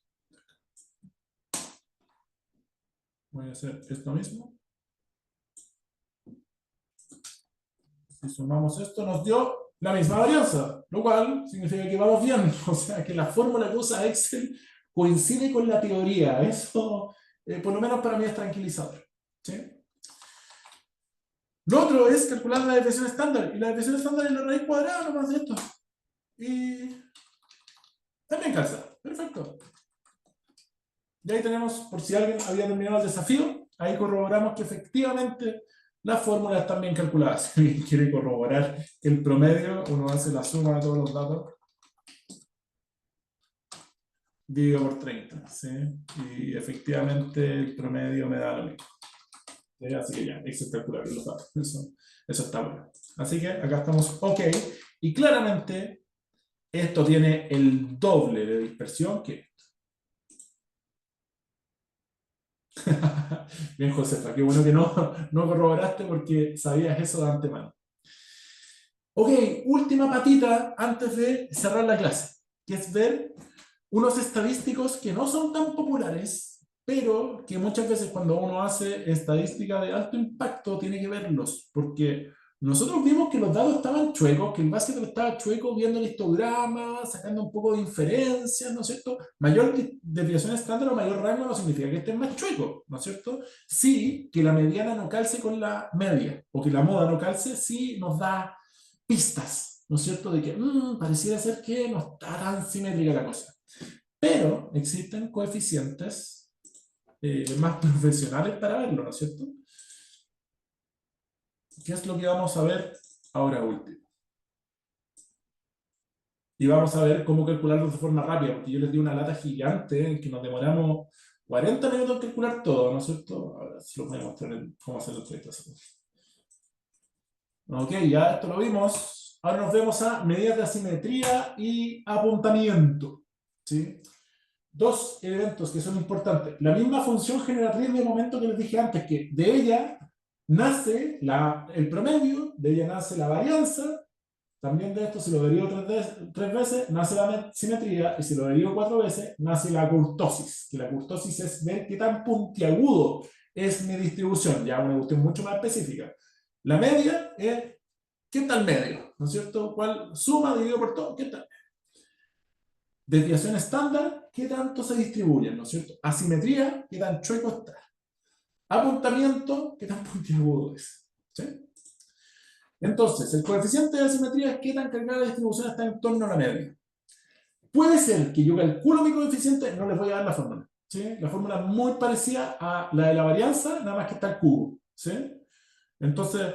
Voy a hacer esto mismo. Si sumamos esto, nos dio la misma varianza, lo cual significa que vamos bien. O sea, que la fórmula que usa Excel coincide con la teoría. Eso, por lo menos para mí, es tranquilizador. ¿Sí? Lo otro es calcular la desviación estándar. Y la desviación estándar es la raíz cuadrada nomás de esto. Y también calza. Perfecto. Y ahí tenemos, por si alguien había terminado el desafío, ahí corroboramos que efectivamente las fórmulas están bien calculadas. Si alguien quiere corroborar que el promedio, uno hace la suma de todos los datos, dividido por 30. ¿Sí? Y efectivamente el promedio me da lo mismo. ¿Sí? Así que ya, Excel calcular los datos. Eso está bueno. Así que acá estamos ok. Y claramente esto tiene el doble de dispersión que esto. Bien, Josefa, qué bueno que no corroboraste porque sabías eso de antemano. Ok, última patita antes de cerrar la clase, que es ver unos estadísticos que no son tan populares, pero que muchas veces cuando uno hace estadística de alto impacto tiene que verlos, porque nosotros vimos que los datos estaban chuecos, que el básquet estaba chueco viendo el histograma, sacando un poco de inferencias, ¿no es cierto? Mayor desviación estándar o mayor rango no significa que estén más chuecos, ¿no es cierto? Sí, que la mediana no calce con la media, o que la moda no calce, sí nos da pistas, ¿no es cierto? De que pareciera ser que no está tan simétrica la cosa. Pero existen coeficientes más profesionales para verlo, ¿no es cierto? ¿Qué es lo que vamos a ver ahora último? Y vamos a ver cómo calcularlo de forma rápida, porque yo les di una lata gigante en que nos demoramos 40 minutos en calcular todo, ¿no es cierto? Ahora se los voy a mostrar cómo hacerlo en 30 segundos. Ok, ya esto lo vimos. Ahora nos vemos a medidas de asimetría y apuntamiento. ¿Sí? Dos elementos que son importantes. La misma función generatriz de momento que les dije antes, que de ella nace el promedio, de ella nace la varianza, también de esto, si lo derivo tres veces, nace la simetría, y si lo derivo 4 veces, nace la kurtosis, que la kurtosis es ver qué tan puntiagudo es mi distribución, ya una cuestión mucho más específica. La media es qué tal medio, ¿no es cierto? ¿Cuál suma dividido por todo? ¿Qué tal? Desviación estándar, ¿qué tanto se distribuyen? ¿No es cierto? Asimetría, ¿qué tan chueco está? Apuntamiento, ¿qué tan puntiagudo es? ¿Sí? Entonces, el coeficiente de asimetría es qué tan cargada la distribución está en torno a la media. Puede ser que yo calculo mi coeficiente, no les voy a dar la fórmula. ¿Sí? La fórmula es muy parecida a la de la varianza, nada más que está el cubo. ¿Sí? Entonces,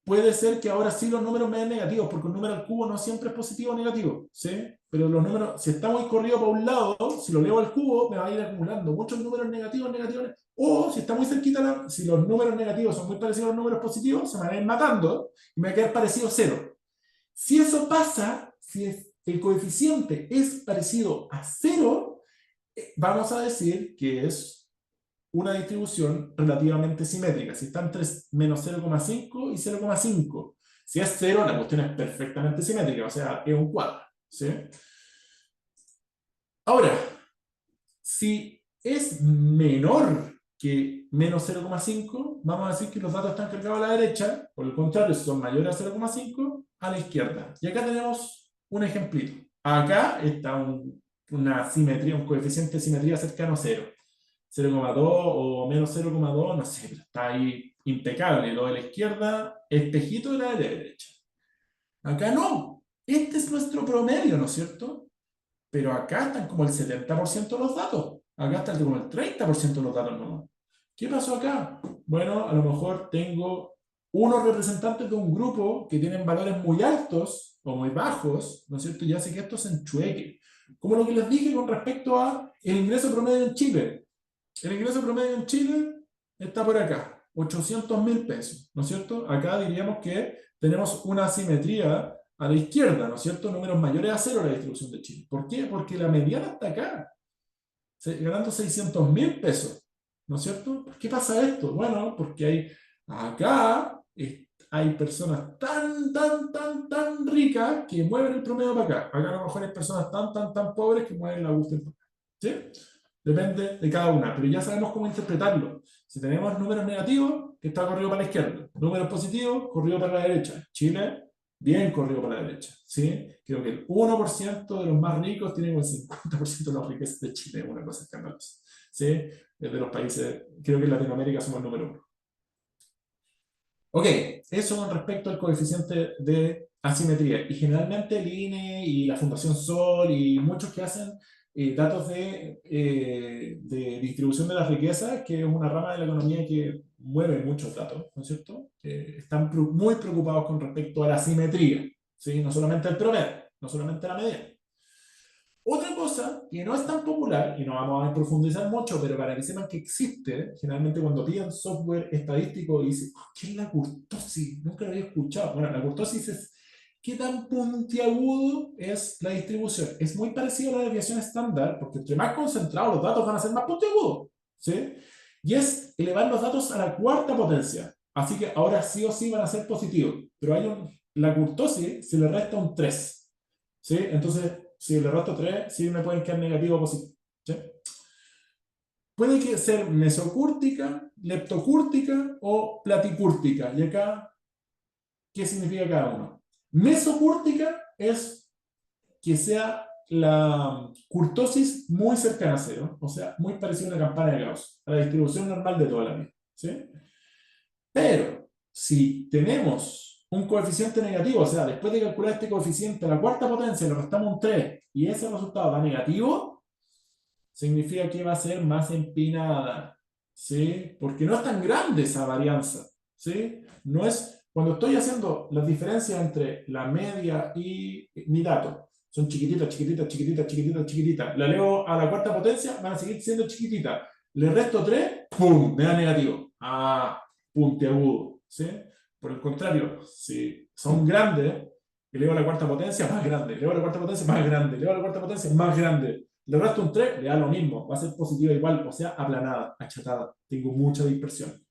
puede ser que ahora sí los números me den negativos, porque un número al cubo no siempre es positivo o negativo, ¿sí? Pero los números, si está muy corrido para un lado, si lo leo al cubo, me va a ir acumulando muchos números negativos, o si está muy cerquita, si los números negativos son muy parecidos a los números positivos, se me van a ir matando y me va a quedar parecido a 0. Si eso pasa, si el coeficiente es parecido a 0, vamos a decir que es una distribución relativamente simétrica. Si están entre menos 0,5 y 0,5. Si es 0, la cuestión es perfectamente simétrica, o sea, es un cuadro. ¿Sí? Ahora, si es menor que menos 0,5, vamos a decir que los datos están cargados a la derecha, por el contrario, si son mayores a 0,5, a la izquierda. Y acá tenemos un ejemplito. Acá está una simetría, un coeficiente de simetría cercano a 0. 0,2 o menos 0,2, no sé, pero está ahí impecable. Lo de la izquierda, espejito de la derecha. Acá no. Este es nuestro promedio, ¿no es cierto? Pero acá están como el 70% de los datos. Acá está como el 30% de los datos nomás. ¿Qué pasó acá? Bueno, a lo mejor tengo unos representantes de un grupo que tienen valores muy altos o muy bajos, ¿no es cierto?, y hace que esto se enchueque. Como lo que les dije con respecto a el ingreso promedio en Chile. El ingreso promedio en Chile está por acá, 800.000 pesos, ¿no es cierto? Acá diríamos que tenemos una asimetría a la izquierda, ¿no es cierto? Números mayores a cero la distribución de Chile. ¿Por qué? Porque la mediana está acá, ganando 600.000 pesos, ¿no es cierto? ¿Por qué pasa esto? Bueno, porque acá hay personas tan ricas que mueven el promedio para acá. Acá a lo mejor hay personas tan pobres que mueven la búsqueda para acá. ¿Sí? Depende de cada una, pero ya sabemos cómo interpretarlo. Si tenemos números negativos, que está corrido para la izquierda. Números positivos, corrido para la derecha. Chile, bien corrido para la derecha. ¿Sí? Creo que el 1% de los más ricos tienen el 50% de las riquezas de Chile, una cosa escandalosa. ¿Sí? De los países, creo que en Latinoamérica somos el número 1. Ok, eso con respecto al coeficiente de asimetría. Y generalmente el INE y la Fundación Sol y muchos que hacen datos de distribución de la riqueza, que es una rama de la economía que mueve muchos datos, ¿no es cierto? Están muy preocupados con respecto a la asimetría, ¿sí? No solamente el promedio, no solamente la media. Otra cosa que no es tan popular, y no vamos a profundizar mucho, pero para que sepan que existe, generalmente cuando piden software estadístico y dicen, "Oh, ¿qué es la kurtosis? Nunca lo había escuchado". Bueno, la kurtosis es qué tan puntiagudo es la distribución. Es muy parecido a la desviación estándar, porque entre más concentrados los datos van a ser más puntiagudos, ¿sí? Y es elevar los datos a la cuarta potencia. Así que ahora sí o sí van a ser positivos. Pero la kurtosis se le resta un 3, ¿sí? Entonces, si le resto 3, sí me pueden quedar negativo o positivo. ¿Sí? Puede que ser mesocúrtica, leptocúrtica o platicúrtica. Y acá, ¿qué significa cada uno? Mesocúrtica es que sea la curtosis muy cercana a cero, o sea, muy parecida a una campana de Gauss, a la distribución normal de toda la vida. ¿Sí? Pero, si tenemos un coeficiente negativo, o sea, después de calcular este coeficiente a la cuarta potencia, le restamos un 3 y ese resultado da negativo, significa que va a ser más empinada, ¿sí? Porque no es tan grande esa varianza, ¿sí? No es, cuando estoy haciendo las diferencias entre la media y mi dato, son chiquititas. La leo a la cuarta potencia, van a seguir siendo chiquititas. Le resto 3, ¡pum! Me da negativo. Puntiagudo, ¿sí? Por el contrario, si son grandes, elevo a la cuarta potencia, más grande, elevo a la cuarta potencia, más grande, elevo a la cuarta potencia, más grande. Le resto un 3, le da lo mismo, va a ser positiva igual, o sea, aplanada, achatada. Tengo mucha dispersión.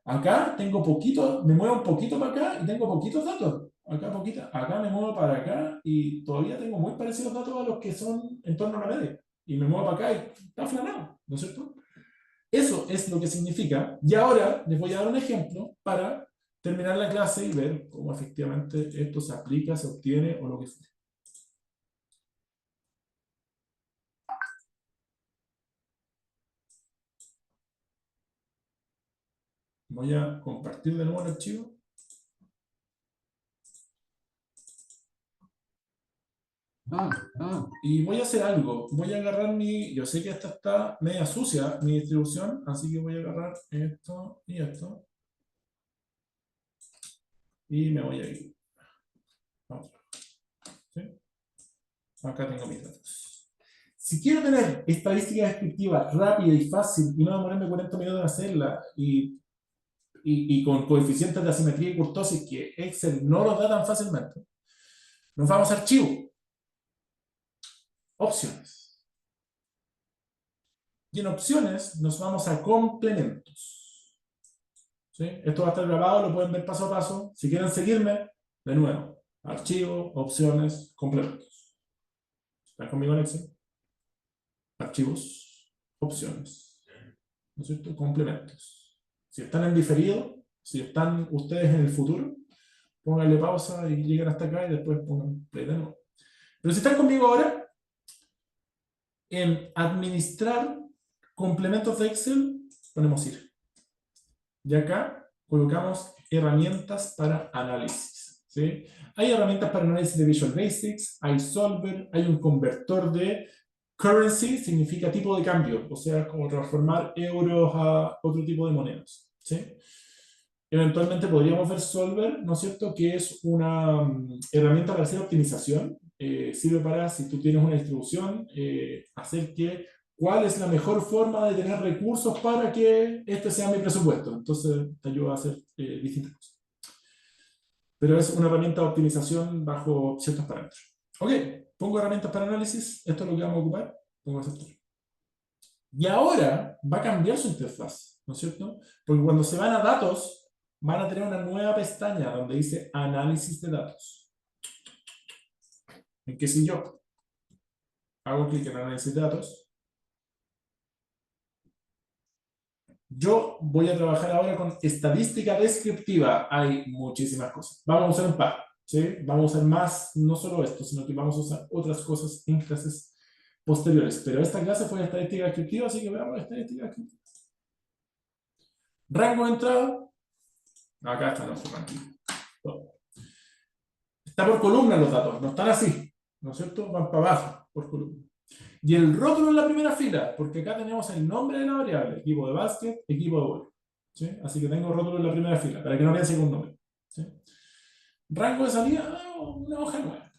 Acá tengo poquito, me muevo un poquito para acá y tengo poquitos datos. Acá me muevo para acá y todavía tengo muy parecidos datos a los que son en torno a la media. Y me muevo para acá y está aplanado, ¿no es cierto? Eso es lo que significa. Y ahora les voy a dar un ejemplo para terminar la clase y ver cómo efectivamente esto se aplica, se obtiene o lo que sea. Voy a compartir de nuevo el archivo. Y voy a hacer algo. Voy a agarrar yo sé que esta está media sucia, mi distribución, así que voy a agarrar esto y esto. Y me voy a ir. ¿Sí? Acá tengo mis datos. Si quiero tener estadística descriptiva rápida y fácil y no demorarme 40 minutos en hacerla y con coeficientes de asimetría y kurtosis que Excel no los da tan fácilmente, nos vamos a archivo, opciones. Y en opciones nos vamos a complementos. ¿Sí? Esto va a estar grabado, lo pueden ver paso a paso. Si quieren seguirme, de nuevo, archivo, opciones, complementos. ¿Están conmigo en Excel? Archivos, opciones, ¿no es cierto? Complementos. Si están en diferido, si están ustedes en el futuro, pónganle pausa y lleguen hasta acá y después pongan play de nuevo. Pero si están conmigo ahora, en administrar complementos de Excel, ponemos ir. Y acá colocamos herramientas para análisis. ¿Sí? Hay herramientas para análisis de Visual Basics, hay Solver, hay un convertor de currency, significa tipo de cambio, o sea, como transformar euros a otro tipo de monedas. ¿Sí? Eventualmente podríamos ver Solver, ¿no es cierto?, que es una herramienta para hacer optimización. Sirve para, si tú tienes una distribución, hacer que cuál es la mejor forma de tener recursos para que este sea mi presupuesto. Entonces te ayuda a hacer distintas cosas. Pero es una herramienta de optimización bajo ciertos parámetros. Ok, pongo herramientas para análisis. Esto es lo que vamos a ocupar. Pongo aceptar. Y ahora va a cambiar su interfaz, ¿no es cierto? Porque cuando se van a datos, van a tener una nueva pestaña donde dice análisis de datos. En que si yo hago clic en análisis de datos, yo voy a trabajar ahora con estadística descriptiva. Hay muchísimas cosas. Vamos a usar un par, ¿sí? Vamos a usar más, no solo esto, sino que vamos a usar otras cosas en clases posteriores. Pero esta clase fue estadística descriptiva, así que veamos la estadística descriptiva. Rango de entrada. Acá está nuestro rango. Está por columna los datos, no están así, ¿no es cierto? Van para abajo, por columna. Y el rótulo en la primera fila, porque acá tenemos el nombre de la variable, equipo de básquet, equipo de vóley, ¿sí? Así que tengo rótulo en la primera fila, para que no piensen con un nombre, ¿sí? Rango de salida, una hoja nueva.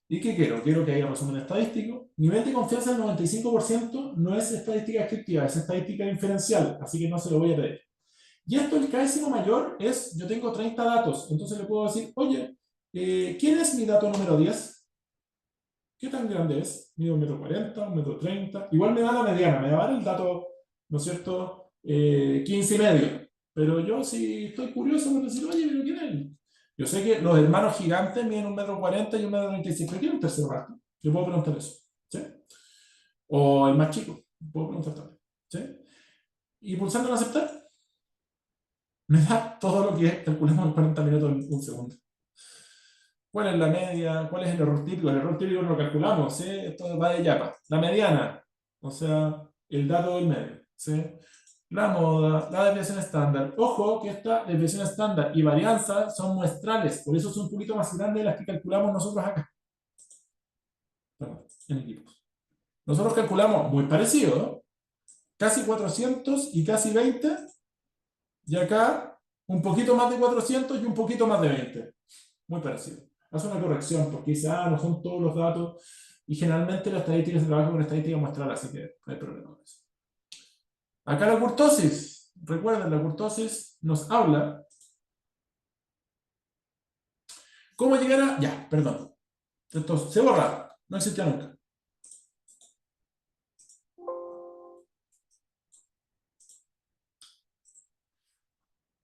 ¿Y qué quiero? Quiero que haya resumen estadístico. Nivel de confianza del 95% no es estadística descriptiva, es estadística inferencial, así que no se lo voy a pedir. Y esto, el KSino mayor, es, yo tengo 30 datos, entonces le puedo decir, oye, ¿quién es mi dato número 10? ¿Qué tan grande es? Mido 1,40 m, 1,30 m. Igual me da la mediana, me va a dar el dato, ¿no es cierto? 15,5. Pero yo, si estoy curioso, me voy a decir, oye, ¿pero quién es él? Yo sé que los hermanos gigantes miden 1,40 m y 1,35 m. ¿Pero quién es un tercer rato? Yo puedo preguntar eso, ¿sí? O el más chico, puedo preguntar también, ¿sí? Y pulsando en aceptar, me da todo lo que calculamos en 40 minutos en un segundo. ¿Cuál es la media? ¿Cuál es el error típico? El error típico no lo calculamos, ¿sí? Esto va de yapa. La mediana, o sea, el dato del medio, ¿sí? La moda, la desviación estándar. Ojo que esta desviación estándar y varianza son muestrales, por eso son un poquito más grandes de las que calculamos nosotros acá. Perdón, en equipos. Nosotros calculamos muy parecido, ¿no? Casi 400 y casi 20, y acá un poquito más de 400 y un poquito más de 20. Muy parecido. Hace una corrección porque dice, no son todos los datos, y generalmente la estadística se trabaja con estadística muestral, así que no hay problema con eso. Acá la kurtosis, recuerden, la kurtosis nos habla cómo llegar a, ya, perdón, esto se borra, no existía nunca.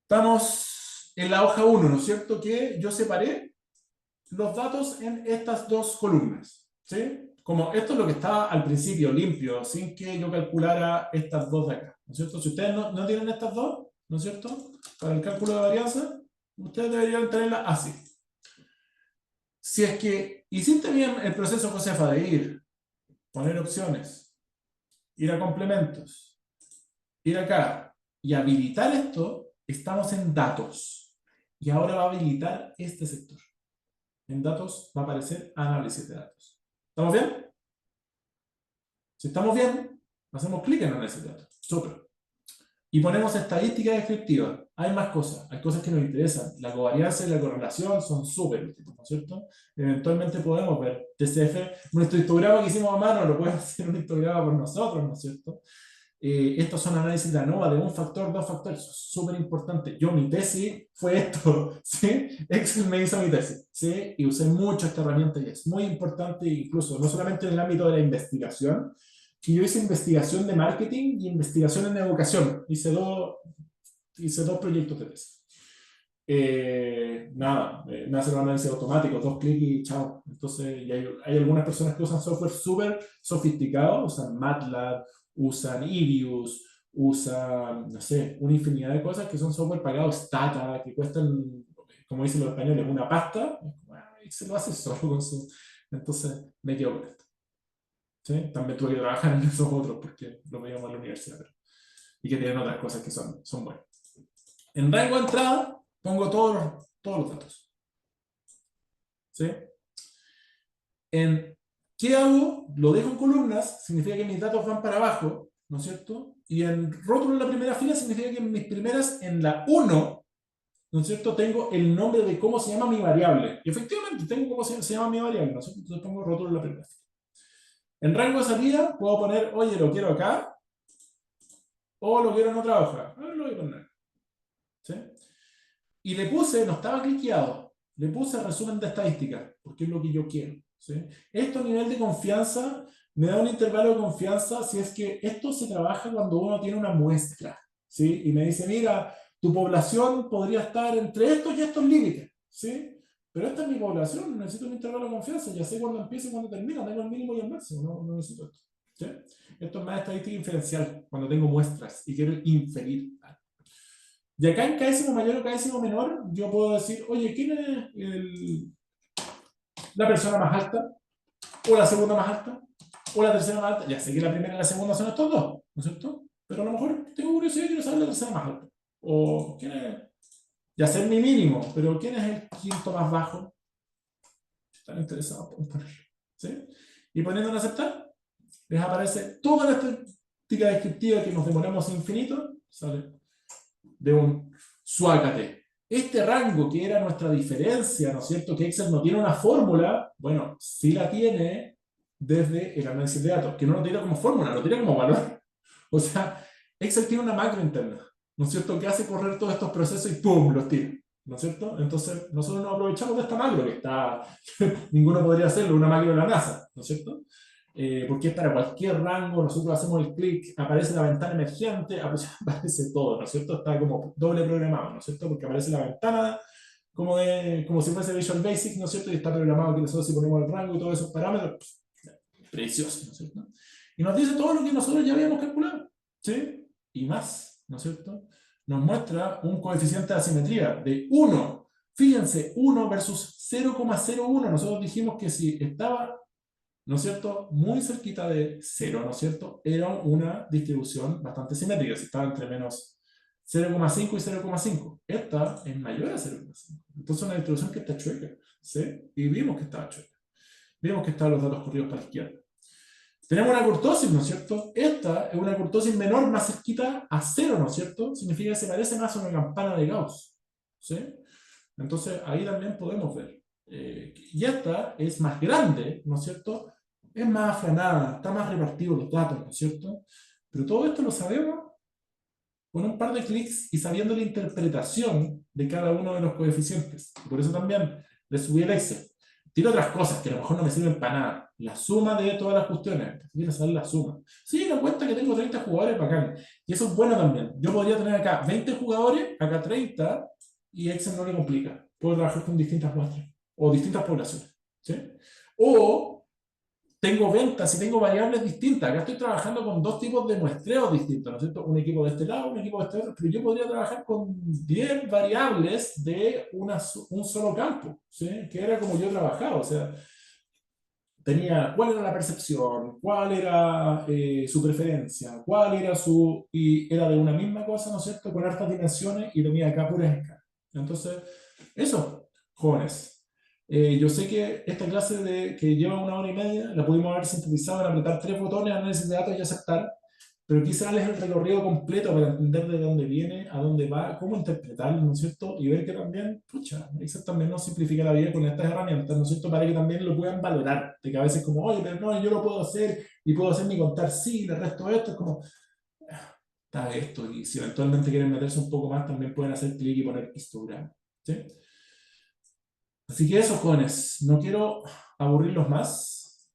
Estamos en la hoja 1, ¿no es cierto? Que yo separé los datos en estas dos columnas, ¿sí? Como esto es lo que estaba al principio, limpio, sin que yo calculara estas dos de acá, ¿no es cierto? Si ustedes no tienen estas dos, ¿no es cierto? Para el cálculo de varianza, ustedes deberían tenerlas así. Si es que hiciste bien el proceso, Josefa, de ir, poner opciones, ir a complementos, ir acá y habilitar esto, estamos en datos. Y ahora va a habilitar este sector. En datos va a aparecer análisis de datos. ¿Estamos bien? Si estamos bien, hacemos clic en análisis de datos. Súper. Y ponemos estadística descriptiva. Hay más cosas. Hay cosas que nos interesan. La covarianza y la correlación son súper útiles, ¿no es cierto? Eventualmente podemos ver TCF. Nuestro histograma que hicimos a mano lo puede hacer un histograma por nosotros, ¿no es cierto? Estos son análisis de ANOVA de un factor, dos factores, eso es súper importante. Yo, mi tesis fue esto, ¿sí? Excel me hizo mi tesis, ¿sí? Y usé mucho esta herramienta y es muy importante, incluso, no solamente en el ámbito de la investigación, que yo hice investigación de marketing y investigación en educación. Hice dos proyectos de tesis. Me hacen un análisis automático, 2 clics y chao. Entonces, y hay algunas personas que usan software súper sofisticado, usan MATLAB, usan Idius, usan, no sé, una infinidad de cosas que son software pagados, Stata, que cuestan, como dicen los españoles, una pasta, y se lo hace solo con su... Entonces, me quedo con esto. ¿Sí? También tuve que trabajar en esos otros porque lo veíamos en la universidad, y que tienen otras cosas que son buenas. En rango de entrada, pongo todos los datos. ¿Sí? ¿Qué hago? Lo dejo en columnas, significa que mis datos van para abajo, ¿no es cierto? Y en rótulo en la primera fila significa que mis primeras en la 1 ¿no es cierto? Tengo el nombre de cómo se llama mi variable. Y efectivamente, tengo cómo se llama mi variable, ¿no es cierto? Entonces pongo rótulo en la pregráfica. En rango de salida puedo poner, oye, lo quiero acá, o lo quiero en otra hoja. A ver, lo voy a poner. ¿Sí? Y le puse, no estaba cliqueado, le puse resumen de estadísticas, porque es lo que yo quiero. ¿Sí? Esto a nivel de confianza me da un intervalo de confianza si es que esto se trabaja cuando uno tiene una muestra. ¿Sí? Y me dice, mira, tu población podría estar entre estos y estos límites. ¿Sí? Pero esta es mi población, necesito un intervalo de confianza, ya sé cuándo empieza y cuándo termina, tengo el mínimo y el máximo, no necesito esto. ¿Sí? Esto es más estadística inferencial, cuando tengo muestras y quiero inferir. Y acá en késimo mayor o késimo menor, yo puedo decir, oye, ¿quién es la persona más alta? ¿O la segunda más alta? ¿O la tercera más alta? Ya sé que la primera y la segunda son estos dos, ¿no es cierto? Pero a lo mejor tengo curiosidad y quiero saber la tercera más alta. O quién es, ya sé mi mínimo, pero ¿quién es el quinto más bajo? Están interesados por ponerlo. ¿Sí? Y poniendo en aceptar, les aparece toda la estadística descriptiva que nos demoramos infinito, sale de un suácate. Este rango que era nuestra diferencia, ¿no es cierto? Que Excel no tiene una fórmula, bueno, sí la tiene desde el análisis de datos, que no lo tiene como fórmula, lo tiene como valor. O sea, Excel tiene una macro interna, ¿no es cierto? Que hace correr todos estos procesos y ¡pum! Los tira, ¿no es cierto? Entonces, nosotros nos aprovechamos de esta macro, que está, ninguno podría hacerlo, una macro de la NASA, ¿no es cierto? Porque es para cualquier rango, nosotros hacemos el clic, aparece la ventana emergente, aparece todo, ¿no es cierto? Está como doble programado, ¿no es cierto? Porque aparece la ventana como si fuese Visual Basic, ¿no es cierto? Y está programado que nosotros si ponemos el rango y todos esos parámetros, precioso, ¿no es cierto? Y nos dice todo lo que nosotros ya habíamos calculado, ¿sí? Y más, ¿no es cierto? Nos muestra un coeficiente de asimetría de 1. Fíjense, 1 versus 0,01. Nosotros dijimos que si estaba, ¿no es cierto?, muy cerquita de 0, ¿no es cierto?, era una distribución bastante simétrica, si estaba entre menos 0,5 y 0,5. Esta es mayor a 0,5. Entonces una distribución que está chueca, ¿sí? Y vimos que estaba chueca. Vimos que estaban los datos corridos para la izquierda. Tenemos una kurtosis, ¿no es cierto? Esta es una kurtosis menor, más cerquita a 0, ¿no es cierto? Significa que se parece más a una campana de Gauss, ¿sí? Entonces ahí también podemos ver. Y esta es más grande, ¿no es cierto? Es más aflanada, está más repartido los datos, ¿no es cierto? Pero todo esto lo sabemos con un par de clics y sabiendo la interpretación de cada uno de los coeficientes. Por eso también le subí el Excel. Tiene otras cosas que a lo mejor no me sirven para nada. La suma de todas las cuestiones. Quiero saber la suma. Sí, me cuenta que tengo 30 jugadores, bacán. Y eso es bueno también. Yo podría tener acá 20 jugadores, acá 30, y Excel no le complica. Puedo trabajar con distintas muestras o distintas poblaciones. ¿Sí? O tengo ventas y tengo variables distintas. Acá estoy trabajando con dos tipos de muestreos distintos, ¿no es cierto? Un equipo de este lado, un equipo de este otro, pero yo podría trabajar con 10 variables de un solo campo, ¿sí? Que era como yo trabajaba, o sea, tenía cuál era la percepción, cuál era su preferencia, cuál era su... y era de una misma cosa, ¿no es cierto? Con hartas dimensiones y tenía acá puras escalas. Entonces, eso, jóvenes. Yo sé que esta clase que lleva 1 hora y media la pudimos haber sintetizado en apretar 3 botones, análisis de datos y aceptar, pero quise darles el recorrido completo para entender de dónde viene, a dónde va, cómo interpretarlo, ¿no es cierto? Y ver que también, pucha, Excel también nos simplifica la vida con estas herramientas, ¿no es cierto? Para que también lo puedan valorar, de que a veces como, oye, pero no, yo lo puedo hacer y puedo hacer mi contar sí, el resto de esto es como, está esto, y si eventualmente quieren meterse un poco más, también pueden hacer clic y poner histograma, ¿sí? Así que eso, jóvenes, no quiero aburrirlos más.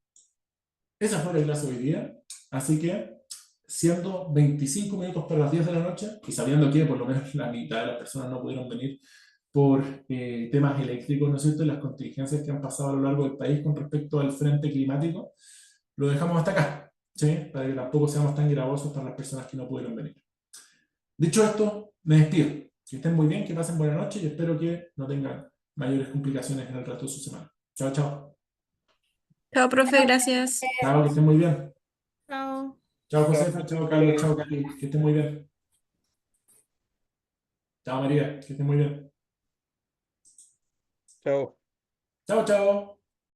Esa fue la clase de hoy día. Así que, siendo 25 minutos para las 10 de la noche, y sabiendo que por lo menos la mitad de las personas no pudieron venir por temas eléctricos, ¿no es cierto?, y las contingencias que han pasado a lo largo del país con respecto al frente climático, lo dejamos hasta acá, ¿sí? Para que tampoco seamos tan gravosos para las personas que no pudieron venir. Dicho esto, me despido. Que estén muy bien, que pasen buena noche y espero que no tengan mayores complicaciones en el resto de su semana. Chao, chao. Chao, profe, gracias. Chao, que estén muy bien. Chao. Chao, Josefa. Chao, Carlos. Chao, Cali. Que estén muy bien. Chao, María. Que estén muy bien. Chao. Chao, chao.